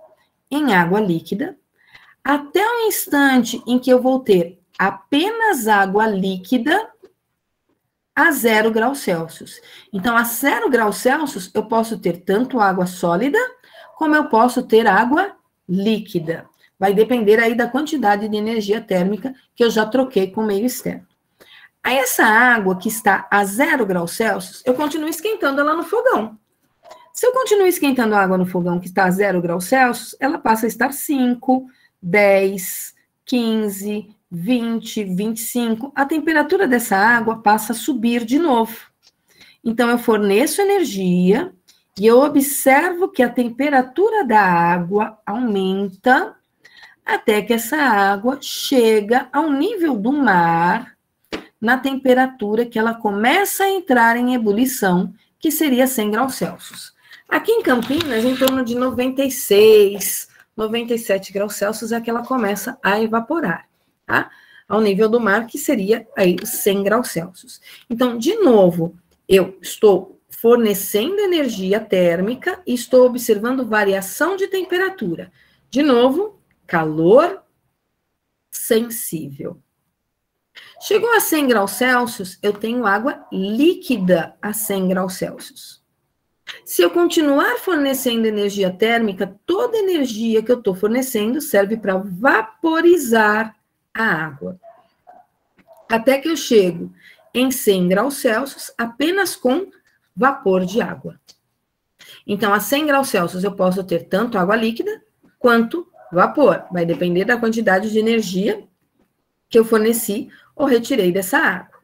em água líquida, até o instante em que eu vou ter apenas água líquida a 0 graus Celsius. Então, a 0 graus Celsius, eu posso ter tanto água sólida, como eu posso ter água líquida. Vai depender aí da quantidade de energia térmica que eu já troquei com o meio externo. Aí, essa água que está a 0 graus Celsius, eu continuo esquentando ela no fogão. Se eu continuo esquentando a água no fogão que está a 0 graus Celsius, ela passa a estar 5, 10, 15, 20, 25, a temperatura dessa água passa a subir de novo. Então, eu forneço energia e eu observo que a temperatura da água aumenta até que essa água chega ao nível do mar, na temperatura que ela começa a entrar em ebulição, que seria 100 graus Celsius. Aqui em Campinas, em torno de 96, 97 graus Celsius é que ela começa a evaporar, tá? Ao nível do mar, que seria aí 100 graus Celsius. Então, de novo, eu estou fornecendo energia térmica e estou observando variação de temperatura. De novo, calor sensível. Chegou a 100 graus Celsius, eu tenho água líquida a 100 graus Celsius. Se eu continuar fornecendo energia térmica, toda energia que eu estou fornecendo serve para vaporizar a água. Até que eu chego em 100 graus Celsius apenas com vapor de água. Então, a 100 graus Celsius eu posso ter tanto água líquida quanto vapor. Vai depender da quantidade de energia que eu forneci ou retirei dessa água.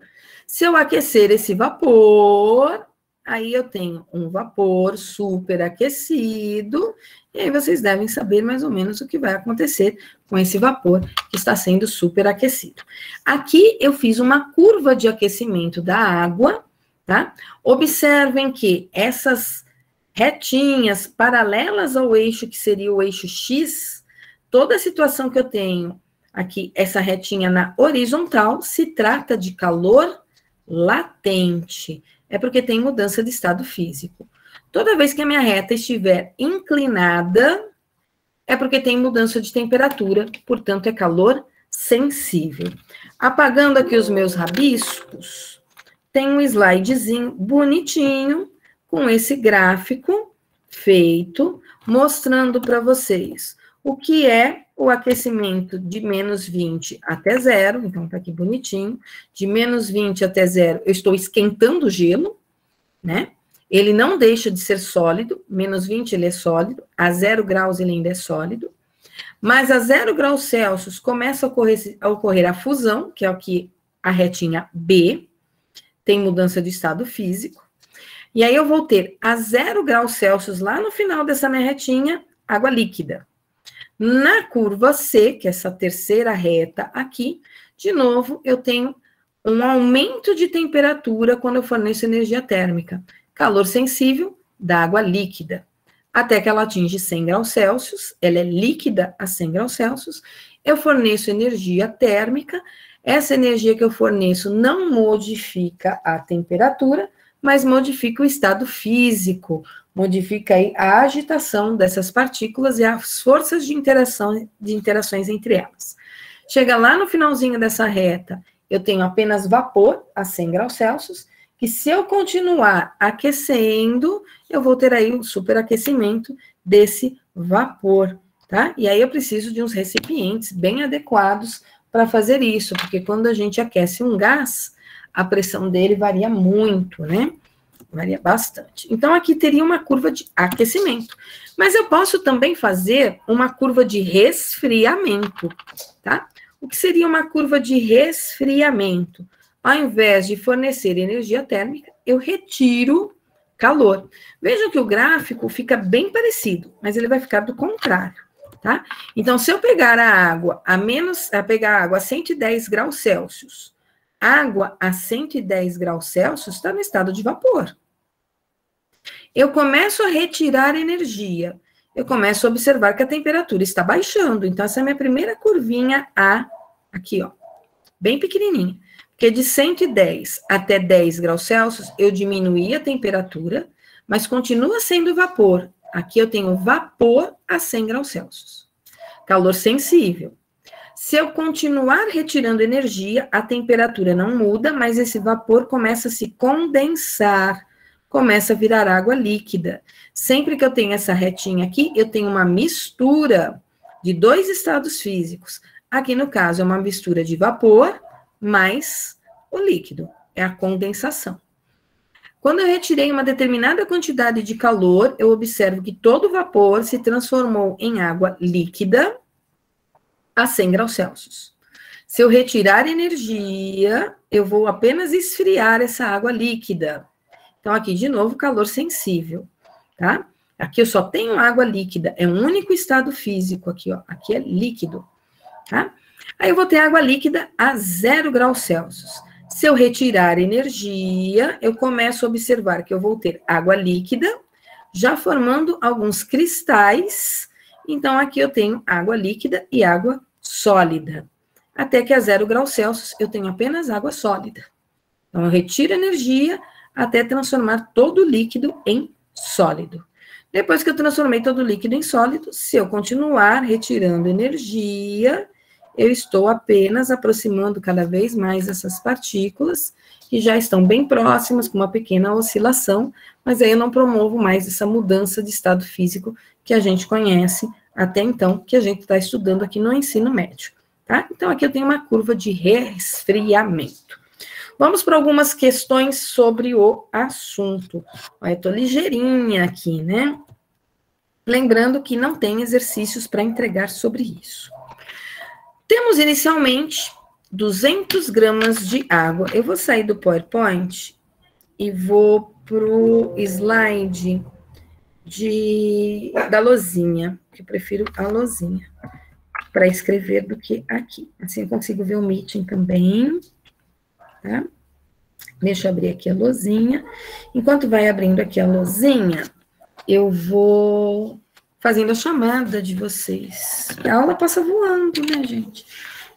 Se eu aquecer esse vapor, aí eu tenho um vapor superaquecido, e aí vocês devem saber mais ou menos o que vai acontecer com esse vapor que está sendo superaquecido. Aqui eu fiz uma curva de aquecimento da água, tá? Observem que essas retinhas paralelas ao eixo, que seria o eixo X, toda a situação que eu tenho aqui, essa retinha na horizontal, se trata de calor latente. É porque tem mudança de estado físico. Toda vez que a minha reta estiver inclinada, é porque tem mudança de temperatura, portanto, é calor sensível. Apagando aqui os meus rabiscos, tem um slidezinho bonitinho, com esse gráfico feito, mostrando para vocês o que é o aquecimento de menos 20 até 0, então tá aqui bonitinho, de menos 20 até 0, eu estou esquentando o gelo, né? Ele não deixa de ser sólido, menos 20 ele é sólido, a 0 graus ele ainda é sólido, mas a 0 graus Celsius começa a ocorrer a fusão, que é o que a retinha B, tem mudança de estado físico, e aí eu vou ter a 0 graus Celsius lá no final dessa minha retinha, água líquida. Na curva C, que é essa terceira reta aqui, de novo, eu tenho um aumento de temperatura quando eu forneço energia térmica. Calor sensível da água líquida, até que ela atinge 100 graus Celsius, ela é líquida a 100 graus Celsius, eu forneço energia térmica, essa energia que eu forneço não modifica a temperatura, mas modifica o estado físico, modifica aí a agitação dessas partículas e as forças de interações entre elas. Chega lá no finalzinho dessa reta, eu tenho apenas vapor a 100 graus Celsius, que se eu continuar aquecendo, eu vou ter aí um superaquecimento desse vapor, tá? E aí eu preciso de uns recipientes bem adequados para fazer isso, porque quando a gente aquece um gás, a pressão dele varia muito, né? Varia bastante. Então, aqui teria uma curva de aquecimento. Mas eu posso também fazer uma curva de resfriamento, tá? O que seria uma curva de resfriamento? Ao invés de fornecer energia térmica, eu retiro calor. Veja que o gráfico fica bem parecido, mas ele vai ficar do contrário, tá? Então, se eu pegar a água pegar a água a 110 graus Celsius, água a 110 graus Celsius está no estado de vapor. Eu começo a retirar energia. Eu começo a observar que a temperatura está baixando. Então, essa é a minha primeira curvinha A, aqui, ó, bem pequenininha. Porque de 110 até 10 graus Celsius, eu diminuí a temperatura, mas continua sendo vapor. Aqui eu tenho vapor a 100 graus Celsius. Calor sensível. Se eu continuar retirando energia, a temperatura não muda, mas esse vapor começa a se condensar, começa a virar água líquida. Sempre que eu tenho essa retinha aqui, eu tenho uma mistura de dois estados físicos. Aqui, no caso, é uma mistura de vapor mais o líquido, é a condensação. Quando eu retirei uma determinada quantidade de calor, eu observo que todo o vapor se transformou em água líquida a 100 graus Celsius. Se eu retirar energia, eu vou apenas esfriar essa água líquida. Então, aqui, de novo, calor sensível, tá? Aqui eu só tenho água líquida, é um único estado físico aqui, ó. Aqui é líquido, tá? Aí eu vou ter água líquida a 0 graus Celsius. Se eu retirar energia, eu começo a observar que eu vou ter água líquida, já formando alguns cristais. Então, aqui eu tenho água líquida e água sólida. Até que a 0 graus Celsius eu tenho apenas água sólida. Então, eu retiro energia até transformar todo o líquido em sólido. Depois que eu transformei todo o líquido em sólido, se eu continuar retirando energia, eu estou apenas aproximando cada vez mais essas partículas, que já estão bem próximas, com uma pequena oscilação, mas aí eu não promovo mais essa mudança de estado físico que a gente conhece até então, que a gente está estudando aqui no ensino médio, tá? Então, aqui eu tenho uma curva de resfriamento. Vamos para algumas questões sobre o assunto. Eu estou ligeirinha aqui, né? Lembrando que não tem exercícios para entregar sobre isso. Temos inicialmente 200 gramas de água. Eu vou sair do PowerPoint e vou para o slide da lousinha, que eu prefiro a lousinha, para escrever do que aqui. Assim eu consigo ver o meeting também. Tá? Deixa eu abrir aqui a lousinha. Enquanto vai abrindo aqui a lousinha, eu vou fazendo a chamada de vocês. A aula passa voando, né, gente?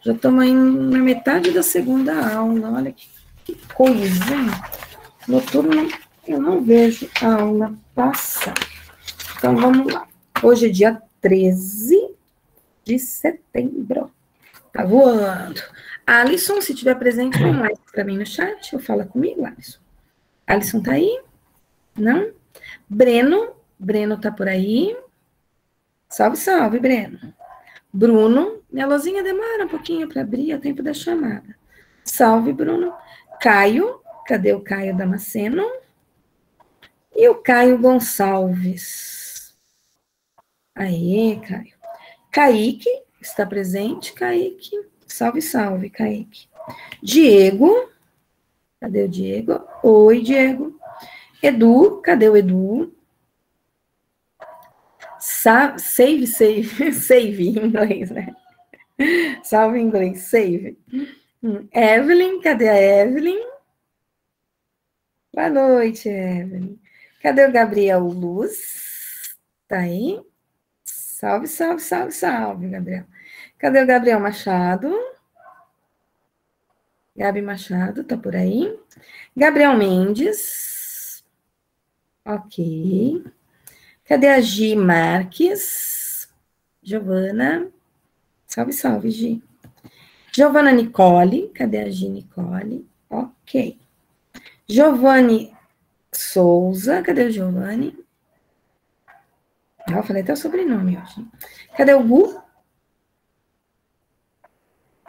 Já estamos aí na metade da segunda aula. Olha que coisa, hein? Noturno, eu não vejo a aula passar. Então, vamos lá. Hoje é dia 13 de setembro. Tá voando. Alisson, se tiver presente, vem lá para mim no chat, ou fala comigo, Alisson. Alisson tá aí? Não? Breno tá por aí? Salve, salve, Breno. Bruno, minha luzinha demora um pouquinho para abrir, é o tempo da chamada. Salve, Bruno. Caio, cadê o Caio Damasceno? E o Caio Gonçalves. Aê, Caio. Kaique, está presente, Kaique? Salve, salve, Kaique. Diego, cadê o Diego? Oi, Diego. Edu, cadê o Edu? Save em inglês, né? Salve em inglês, save. Evelyn, cadê a Evelyn? Boa noite, Evelyn. Cadê o Gabriel Luz? Tá aí? Salve, salve, salve, salve, Gabriel. Cadê o Gabriel Machado? Gabi Machado, tá por aí? Gabriel Mendes. Ok. Cadê a Gi Marques? Giovana. Salve, salve, Gi. Giovana Nicole. Cadê a Gi Nicole? Ok. Giovanni Souza. Cadê o Giovanni? Eu falei até o sobrenome hoje. Cadê o Gu?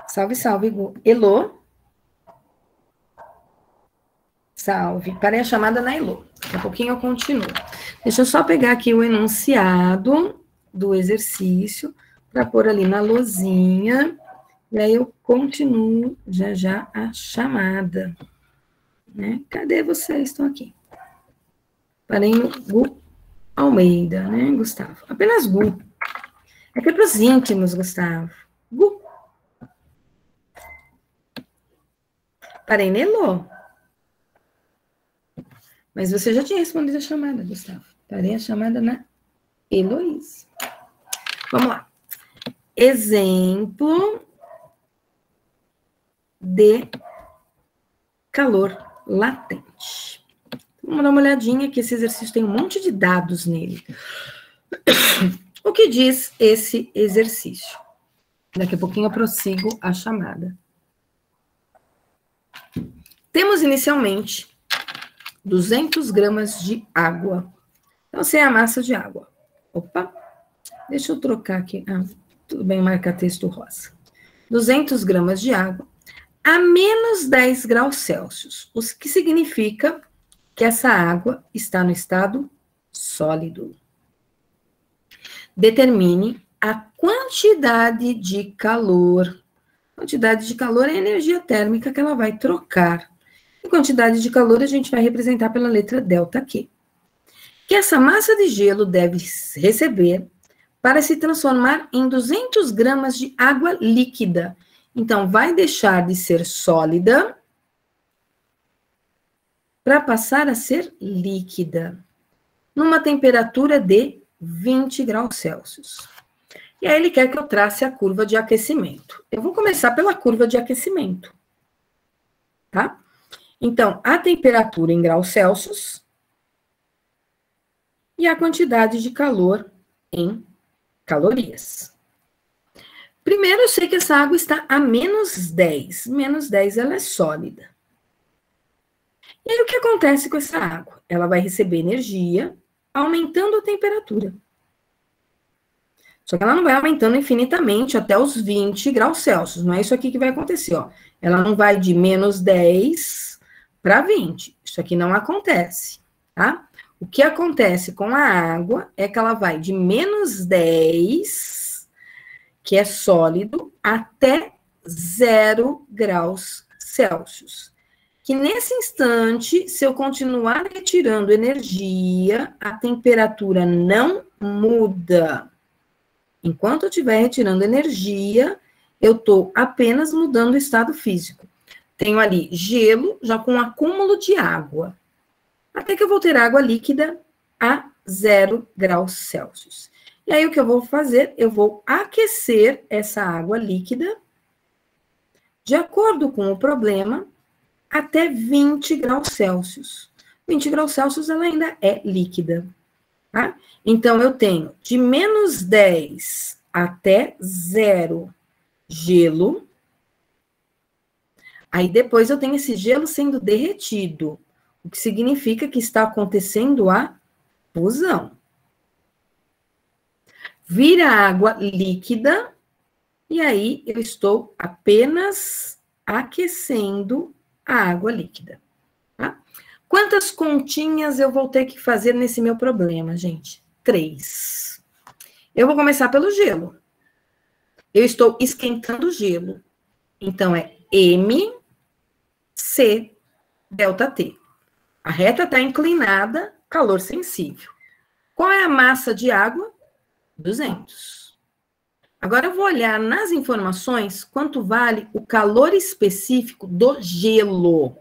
Salve, salve, Gu. Elô. Salve. Parei a chamada na Elô. Daqui a pouquinho eu continuo. Deixa eu só pegar aqui o enunciado do exercício para pôr ali na lousinha. E aí eu continuo já já a chamada. Né? Cadê vocês? Estão aqui. Parei no Gu Almeida, né, Gustavo? Apenas Gu. É que é para os íntimos, Gustavo. Gu. Parei no Elô. Mas você já tinha respondido a chamada, Gustavo. Parei a chamada na Heloísa. Vamos lá. Exemplo de calor latente. Vamos dar uma olhadinha que esse exercício tem um monte de dados nele. O que diz esse exercício? Daqui a pouquinho eu prossigo a chamada. Temos inicialmente 200 gramas de água. Então, essa é a massa de água. Opa, deixa eu trocar aqui. Ah, tudo bem, marca texto rosa. 200 gramas de água a menos 10 graus Celsius, o que significa que essa água está no estado sólido. Determine a quantidade de calor. Quantidade de calor é a energia térmica que ela vai trocar. E quantidade de calor a gente vai representar pela letra ΔQ. Que essa massa de gelo deve receber para se transformar em 200 gramas de água líquida. Então, vai deixar de ser sólida para passar a ser líquida, numa temperatura de 20 graus Celsius. E aí ele quer que eu trace a curva de aquecimento. Eu vou começar pela curva de aquecimento, tá? Então, a temperatura em graus Celsius e a quantidade de calor em calorias. Primeiro, eu sei que essa água está a menos 10. Menos 10, ela é sólida. E aí, o que acontece com essa água? Ela vai receber energia, aumentando a temperatura. Só que ela não vai aumentando infinitamente até os 20 graus Celsius. Não é isso aqui que vai acontecer, ó. Ela não vai de menos 10 para 20. Isso aqui não acontece, tá? O que acontece com a água é que ela vai de menos 10, que é sólido, até 0 graus Celsius. Que nesse instante, se eu continuar retirando energia, a temperatura não muda. Enquanto eu estiver retirando energia, eu estou apenas mudando o estado físico. Tenho ali gelo, já com acúmulo de água. Até que eu vou ter água líquida a 0 graus Celsius. E aí, o que eu vou fazer? Eu vou aquecer essa água líquida, de acordo com o problema, até 20 graus Celsius. 20 graus Celsius, ela ainda é líquida, tá? Então, eu tenho de menos 10 até 0 gelo. Aí, depois, eu tenho esse gelo sendo derretido, o que significa que está acontecendo a fusão. Vira água líquida, e aí eu estou apenas aquecendo a água líquida. Tá? Quantas continhas eu vou ter que fazer nesse meu problema, gente? 3. Eu vou começar pelo gelo. Eu estou esquentando o gelo. Então, é M, C, ΔT. A reta está inclinada, calor sensível. Qual é a massa de água? 200. Agora eu vou olhar nas informações quanto vale o calor específico do gelo.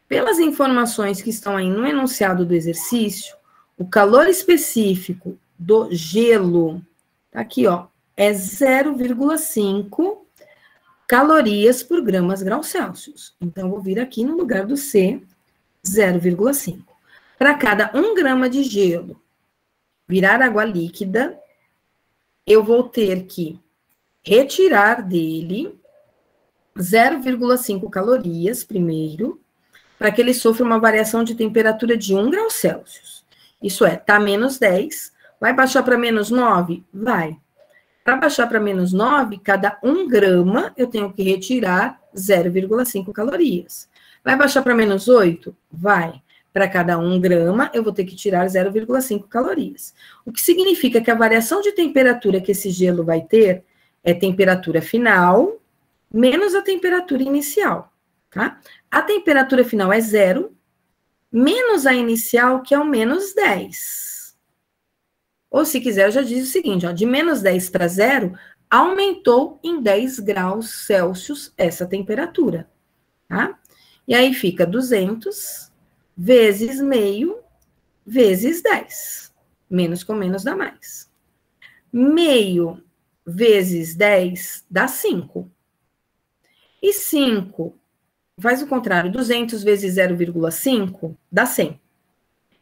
Pelas informações que estão aí no enunciado do exercício, o calor específico do gelo, tá aqui, ó, é 0,5 calorias por gramas graus Celsius. Então, eu vou vir aqui no lugar do C, 0,5. Para cada 1 grama de gelo virar água líquida, eu vou ter que retirar dele 0,5 calorias primeiro, para que ele sofra uma variação de temperatura de 1 grau Celsius. Isso é, tá menos 10, vai baixar para menos 9? Vai. Para baixar para menos 9, cada 1 grama eu tenho que retirar 0,5 calorias. Vai baixar para menos 8? Vai. Para cada 1 grama, eu vou ter que tirar 0,5 calorias. O que significa que a variação de temperatura que esse gelo vai ter é temperatura final menos a temperatura inicial, tá? A temperatura final é 0, menos a inicial, que é o menos 10. Ou, se quiser, eu já diz o seguinte, ó, de menos 10 para 0, aumentou em 10 graus Celsius essa temperatura, tá? E aí fica 200 vezes meio vezes 10. Menos com menos dá mais. Meio vezes 10 dá 5. E 5, faz o contrário, 200 vezes 0,5 dá 100.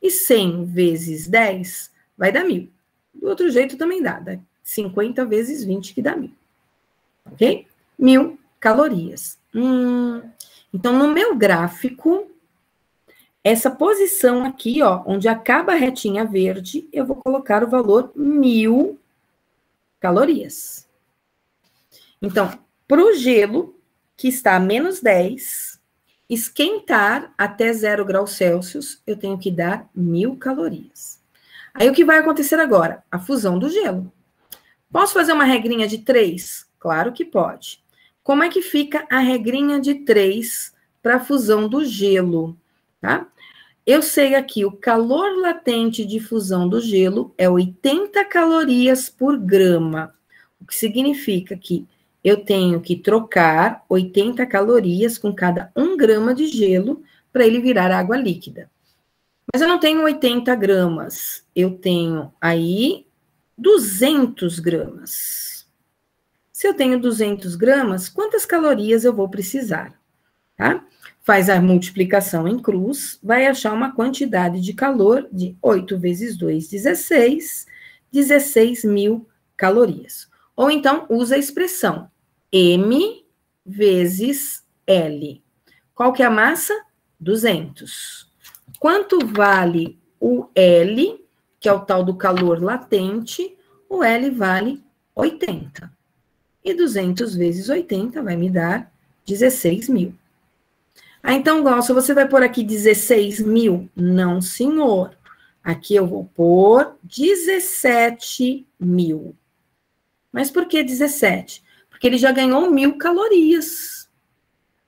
E 100 vezes 10 vai dar 1.000. Do outro jeito também dá 50 vezes 20 que dá 1.000. Ok? 1.000 calorias. Então, no meu gráfico, essa posição aqui, ó, onde acaba a retinha verde, eu vou colocar o valor 1.000 calorias. Então, para o gelo, que está a menos 10, esquentar até 0 graus Celsius, eu tenho que dar 1.000 calorias. Aí, o que vai acontecer agora? A fusão do gelo. Posso fazer uma regrinha de 3? Claro que pode. Como é que fica a regrinha de 3 para a fusão do gelo? Tá? Eu sei aqui, o calor latente de fusão do gelo é 80 calorias por grama, o que significa que eu tenho que trocar 80 calorias com cada 1 grama de gelo para ele virar água líquida. Mas eu não tenho 80 gramas, eu tenho aí 200 gramas. Se eu tenho 200 gramas, quantas calorias eu vou precisar? Tá? Faz a multiplicação em cruz, vai achar uma quantidade de calor de 8 vezes 2, 16, 16.000 calorias. Ou então, usa a expressão M vezes L. Qual que é a massa? 200. Quanto vale o L, que é o tal do calor latente? O L vale 80. E 200 vezes 80 vai me dar 16.000. Ah, então, Glaucia, você vai pôr aqui 16.000? Não, senhor. Aqui eu vou pôr 17.000. Mas por que 17? Porque ele já ganhou 1.000 calorias.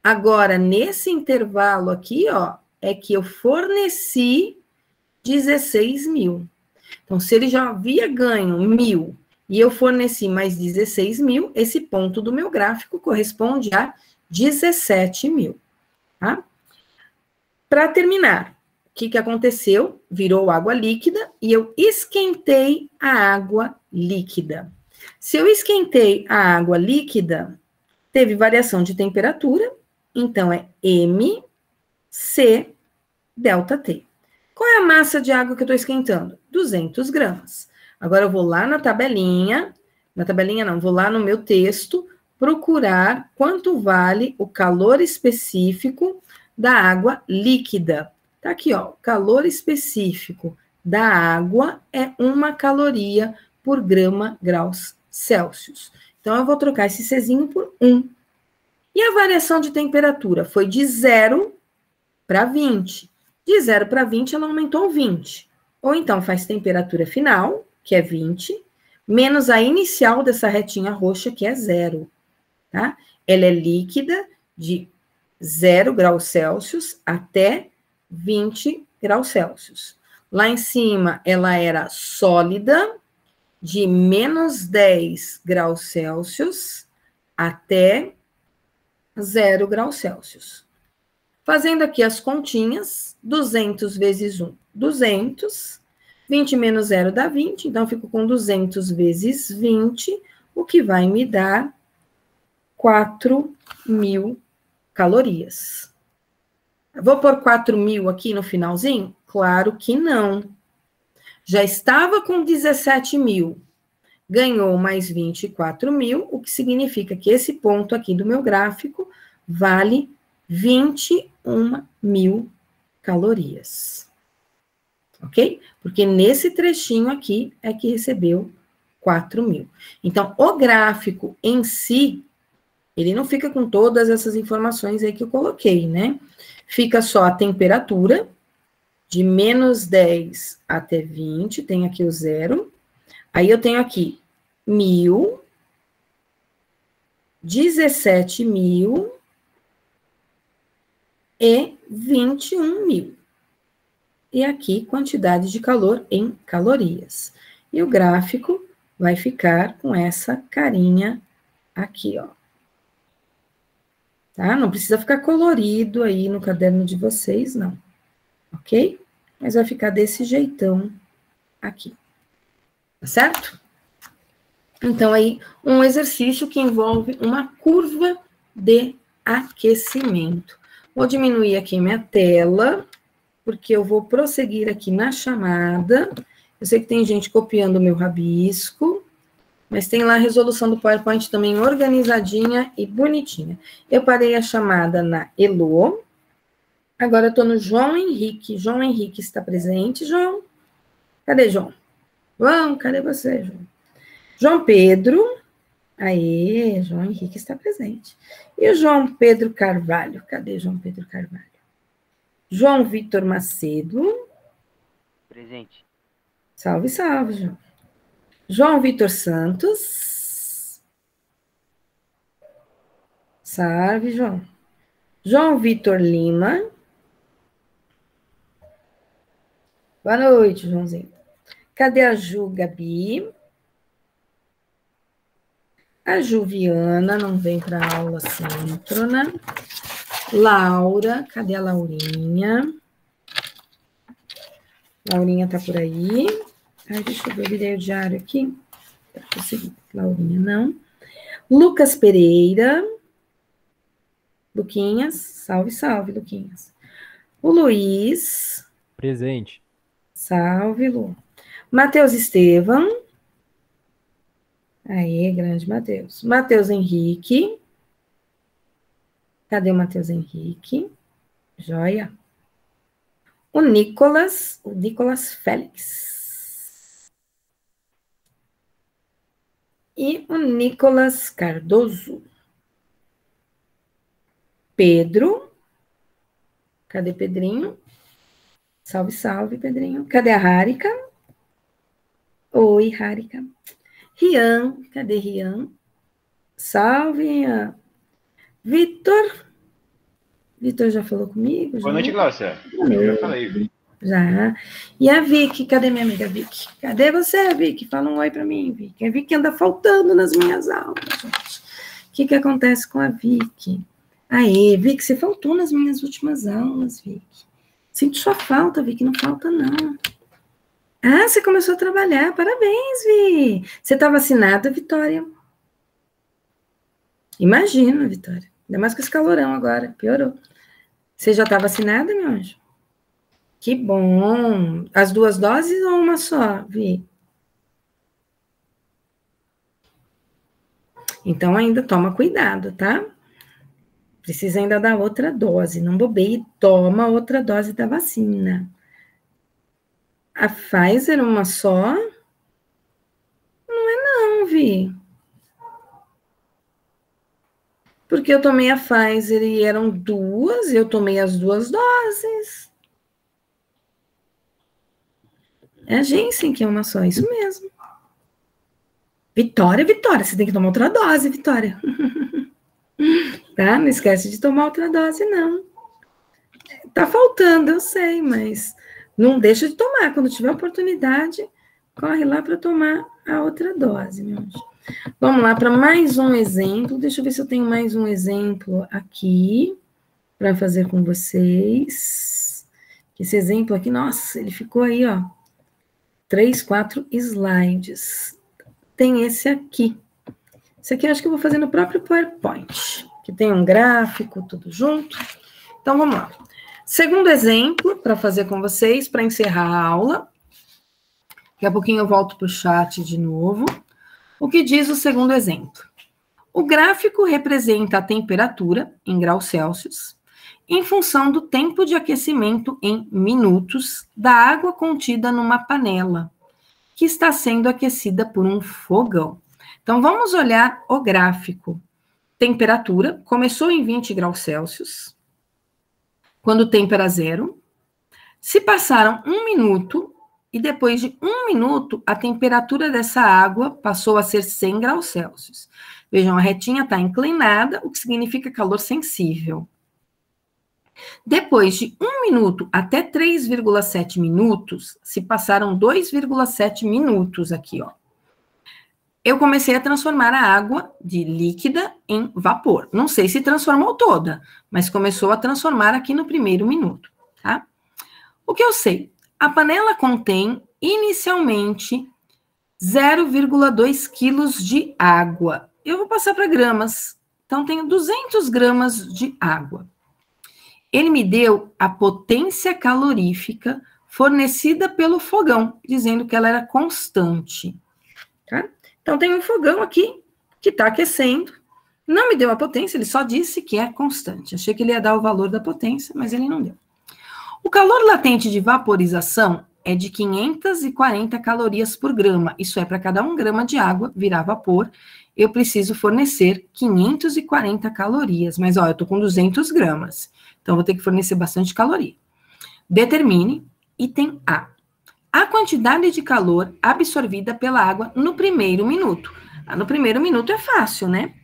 Agora, nesse intervalo aqui, ó, é que eu forneci 16.000. Então, se ele já havia ganho 1.000 e eu forneci mais 16.000, esse ponto do meu gráfico corresponde a 17.000. Tá? Para terminar, o que aconteceu? Virou água líquida e eu esquentei a água líquida. Se eu esquentei a água líquida, teve variação de temperatura, então é MC delta T. Qual é a massa de água que eu estou esquentando? 200 gramas. Agora eu vou lá na tabelinha não, vou lá no meu texto, procurar quanto vale o calor específico da água líquida. Tá aqui, ó, calor específico da água é 1 caloria por grama graus Celsius. Então, eu vou trocar esse Czinho por 1. E a variação de temperatura foi de 0 para 20. De 0 para 20, ela aumentou 20. Ou então, faz temperatura final, que é 20, menos a inicial dessa retinha roxa, que é 0. Tá? Ela é líquida de 0 graus Celsius até 20 graus Celsius. Lá em cima, ela era sólida de menos 10 graus Celsius até 0 graus Celsius. Fazendo aqui as continhas, 200 vezes 1, 200. 20 menos 0 dá 20, então eu fico com 200 vezes 20, o que vai me dar 4.000 calorias. Eu vou pôr 4.000 aqui no finalzinho? Claro que não. Já estava com 17.000, ganhou mais 24.000, o que significa que esse ponto aqui do meu gráfico vale 21.000 calorias. Ok? Porque nesse trechinho aqui é que recebeu 4.000. Então, o gráfico em si, ele não fica com todas essas informações aí que eu coloquei, né? Fica só a temperatura, de menos 10 até 20, tem aqui o 0. Aí eu tenho aqui 1.000, 17.000 e 21.000. E aqui, quantidade de calor em calorias. E o gráfico vai ficar com essa carinha aqui, ó. Tá? Não precisa ficar colorido aí no caderno de vocês, não. Ok? Mas vai ficar desse jeitão aqui. Tá certo? Então, aí, um exercício que envolve uma curva de aquecimento. Vou diminuir aqui minha tela, porque eu vou prosseguir aqui na chamada. Eu sei que tem gente copiando o meu rabisco, mas tem lá a resolução do PowerPoint também organizadinha e bonitinha. Eu parei a chamada na Elô. Agora eu estou no João Henrique. João Henrique está presente, João? Cadê João? João, cadê você, João? João Pedro. Aê, João Henrique está presente. E o João Pedro Carvalho? Cadê João Pedro Carvalho? João Vitor Macedo. Presente. Salve, salve, João. João Vitor Santos. Salve, João. João Vitor Lima. Boa noite, Joãozinho. Cadê a Ju Gabi? A Juviana não vem para a aula síncrona. Laura, cadê a Laurinha? Laurinha tá por aí. Ai, deixa eu ver, eu virei o diário aqui. Tá, consegui. Laurinha, não. Lucas Pereira. Luquinhas, salve, salve, Luquinhas. O Luiz. Presente. Salve, Lu. Matheus Estevam. Aí, grande Matheus. Matheus Henrique. Cadê o Matheus Henrique? Joia. O Nicolas Félix. E o Nicolas Cardoso. Pedro. Cadê Pedrinho? Salve, salve, Pedrinho. Cadê a Harika? Oi, Harika. Rian, cadê Rian? Salve, Rian. Vitor. Vitor já falou comigo? Boa noite, Glaucia. Eu já falei. Já. E a Vicky, cadê minha amiga Vicky? Cadê você, Vicky? Fala um oi para mim, Vicky. A Vicky anda faltando nas minhas aulas, gente. O que acontece com a Vicky? Aê, Vicky, você faltou nas minhas últimas aulas, Vicky. Sinto sua falta, Vicky, não falta, não. Ah, você começou a trabalhar, parabéns, Vi. Você está vacinada, Vitória? Imagina, Vitória. Ainda mais com esse calorão agora, piorou. Você já está vacinada, meu anjo? Que bom. As 2 doses ou uma só, Vi? Então, ainda toma cuidado, tá? Precisa ainda dar outra dose. Não bobeie, toma outra dose da vacina. A Pfizer, uma só? Não é não, Vi. Porque eu tomei a Pfizer e eram 2, eu tomei as 2 doses. É a Janssen que é uma só, isso mesmo. Vitória, você tem que tomar outra dose, Vitória. Tá? Não esquece de tomar outra dose, não. Tá faltando, eu sei, mas não deixa de tomar. Quando tiver oportunidade, corre lá para tomar a outra dose, meu anjo. Vamos lá para mais um exemplo. Deixa eu ver se eu tenho mais um exemplo aqui para fazer com vocês. Esse exemplo aqui, nossa, ele ficou aí, ó, 3, 4 slides. Tem esse aqui. Esse aqui eu acho que eu vou fazer no próprio PowerPoint, que tem um gráfico, tudo junto. Então, vamos lá. Segundo exemplo, para fazer com vocês, para encerrar a aula. Daqui a pouquinho eu volto para o chat de novo. O que diz o segundo exemplo? O gráfico representa a temperatura, em graus Celsius, em função do tempo de aquecimento em minutos da água contida numa panela, que está sendo aquecida por um fogão. Então, vamos olhar o gráfico. Temperatura começou em 20 graus Celsius, quando o tempo era 0. Se passaram 1 minuto, e depois de 1 minuto, a temperatura dessa água passou a ser 100 graus Celsius. Vejam, a retinha está inclinada, o que significa calor sensível. Depois de 1 minuto até 3,7 minutos, se passaram 2,7 minutos aqui, ó. Eu comecei a transformar a água de líquida em vapor. Não sei se transformou toda, mas começou a transformar aqui no primeiro minuto, tá? O que eu sei? A panela contém, inicialmente, 0,2 quilos de água. Eu vou passar para gramas. Então, tenho 200 gramas de água. Ele me deu a potência calorífica fornecida pelo fogão, dizendo que ela era constante. Tá? Então, tem um fogão aqui que está aquecendo. Não me deu a potência, ele só disse que é constante. Achei que ele ia dar o valor da potência, mas ele não deu. O calor latente de vaporização é de 540 calorias por grama. Isso é, para cada 1 grama de água virar vapor, eu preciso fornecer 540 calorias. Mas, ó, eu estou com 200 gramas. Então, vou ter que fornecer bastante caloria. Determine, item A, a quantidade de calor absorvida pela água no primeiro minuto. No primeiro minuto é fácil, né?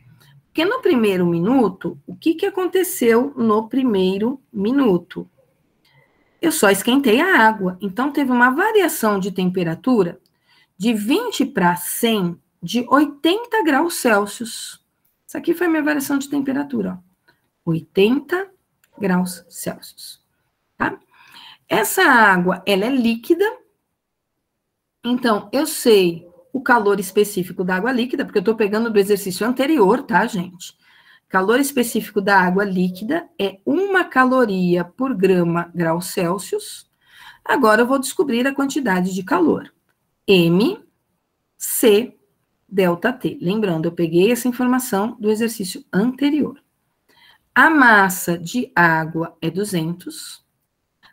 Porque no primeiro minuto, o que aconteceu no primeiro minuto? Eu só esquentei a água. Então, teve uma variação de temperatura de 20 para 100 de 80 graus Celsius. Isso aqui foi a minha variação de temperatura, ó. 80 graus Celsius, tá? Essa água, ela é líquida. Então, eu sei o calor específico da água líquida, porque eu estou pegando do exercício anterior, tá, gente? Calor específico da água líquida é 1 caloria por grama grau Celsius. Agora eu vou descobrir a quantidade de calor. M, C, delta T. Lembrando, eu peguei essa informação do exercício anterior. A massa de água é 200.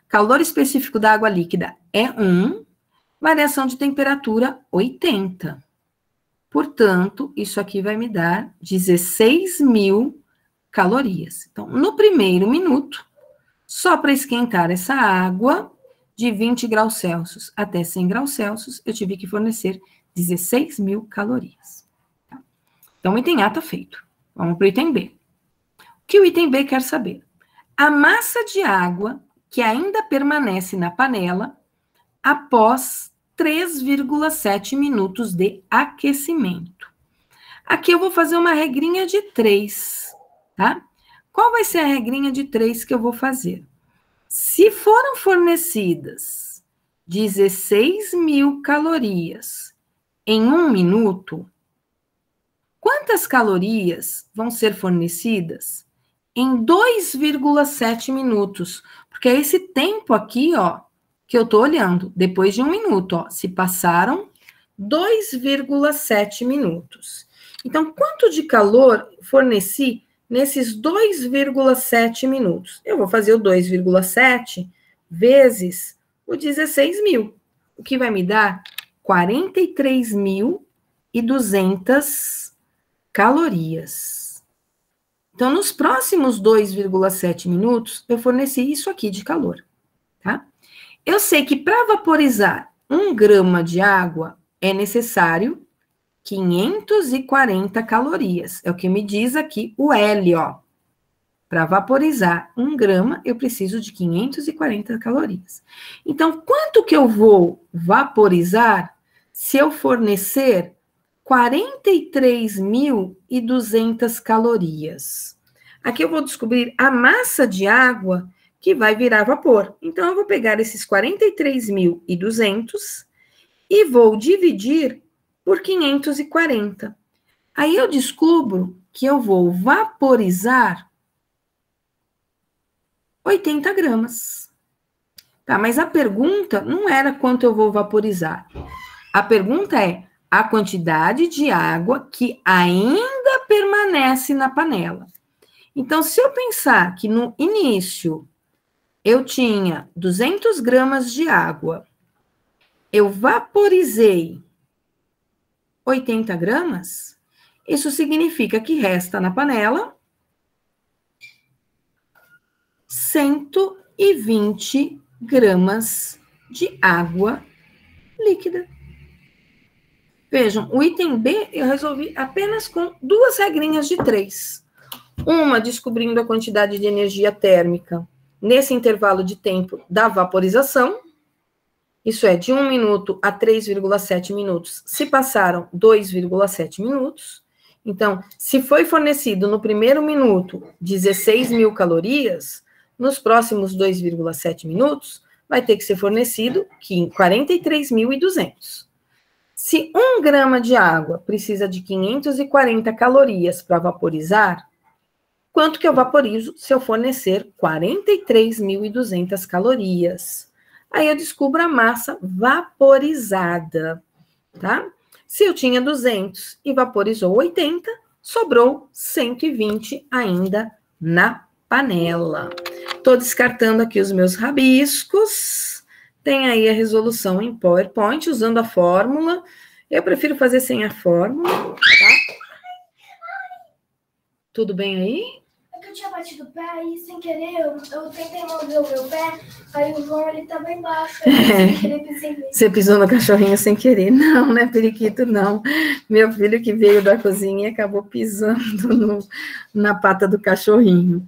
Calor específico da água líquida é 1. Variação de temperatura, 80. Portanto, isso aqui vai me dar 16.000 calorias. Então, no primeiro minuto, só para esquentar essa água, de 20 graus Celsius até 100 graus Celsius, eu tive que fornecer 16.000 calorias. Tá? Então, o item A está feito. Vamos para o item B. O que o item B quer saber? A massa de água que ainda permanece na panela após 3,7 minutos de aquecimento. Aqui eu vou fazer uma regrinha de 3, tá? Qual vai ser a regrinha de 3 que eu vou fazer? Se foram fornecidas 16.000 calorias em 1 minuto, quantas calorias vão ser fornecidas em 2,7 minutos? Porque é esse tempo aqui, ó, que eu estou olhando, depois de 1 minuto, ó, se passaram 2,7 minutos. Então, quanto de calor forneci nesses 2,7 minutos? Eu vou fazer o 2,7 vezes o 16.000, o que vai me dar 43.200 calorias. Então, nos próximos 2,7 minutos, eu forneci isso aqui de calor, tá? Eu sei que para vaporizar 1 grama de água é necessário 540 calorias. É o que me diz aqui o L, ó. Para vaporizar 1 grama, eu preciso de 540 calorias. Então, quanto que eu vou vaporizar se eu fornecer 43.200 calorias. Aqui eu vou descobrir a massa de água que vai virar vapor. Então, eu vou pegar esses 43.200 e vou dividir por 540. Aí eu descubro que eu vou vaporizar 80 gramas. Tá, mas a pergunta não era quanto eu vou vaporizar. A pergunta é a quantidade de água que ainda permanece na panela. Então, se eu pensar que no início eu tinha 200 gramas de água, eu vaporizei 80 gramas, isso significa que resta na panela 120 gramas de água líquida. Vejam, o item B eu resolvi apenas com 2 regrinhas de 3. Uma, descobrindo a quantidade de energia térmica nesse intervalo de tempo da vaporização. Isso é, de 1 minuto a 3,7 minutos, se passaram 2,7 minutos. Então, se foi fornecido no primeiro minuto 16.000 calorias, nos próximos 2,7 minutos, vai ter que ser fornecido 43.200. Se 1 grama de água precisa de 540 calorias para vaporizar, quanto que eu vaporizo se eu fornecer 43.200 calorias? Aí eu descubro a massa vaporizada, tá? Se eu tinha 200 e vaporizou 80, sobrou 120 ainda na panela. Estou descartando aqui os meus rabiscos. Tem aí a resolução em PowerPoint, usando a fórmula. Eu prefiro fazer sem a fórmula, tá? Tudo bem aí? É que eu tinha batido o pé e, sem querer, eu tentei mover o meu pé, aí o João, ele tava embaixo, sem querer, pisei nele. Você pisou no cachorrinho sem querer. Não, né, periquito, não. Meu filho que veio da cozinha e acabou pisando na pata do cachorrinho.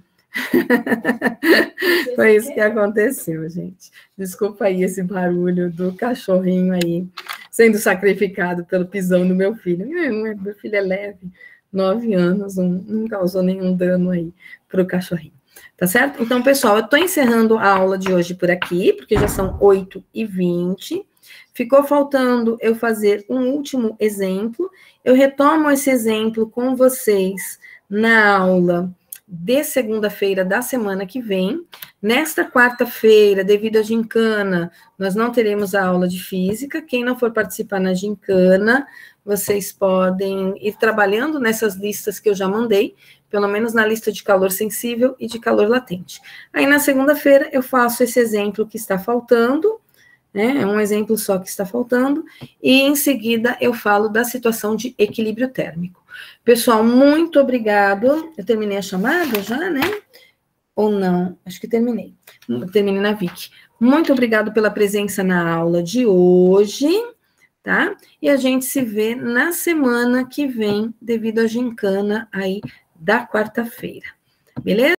Foi isso que aconteceu, gente. Desculpa aí esse barulho do cachorrinho aí, sendo sacrificado pelo pisão do meu filho. Meu filho é leve, 9 anos, não causou nenhum dano aí para o cachorrinho. Tá certo? Então, pessoal, eu estou encerrando a aula de hoje por aqui, porque já são 8h20. Ficou faltando eu fazer um último exemplo. Eu retomo esse exemplo com vocês na aula de segunda-feira da semana que vem. Nesta quarta-feira, devido à gincana, nós não teremos a aula de física. Quem não for participar na gincana, vocês podem ir trabalhando nessas listas que eu já mandei, pelo menos na lista de calor sensível e de calor latente. Aí, na segunda-feira, eu faço esse exemplo que está faltando, né? É um exemplo só que está faltando, e em seguida eu falo da situação de equilíbrio térmico. Pessoal, muito obrigado. Eu terminei a chamada já, né? Ou não? Acho que terminei. Terminei na Vicky. Muito obrigado pela presença na aula de hoje, tá? E a gente se vê na semana que vem, devido à gincana aí da quarta-feira. Beleza?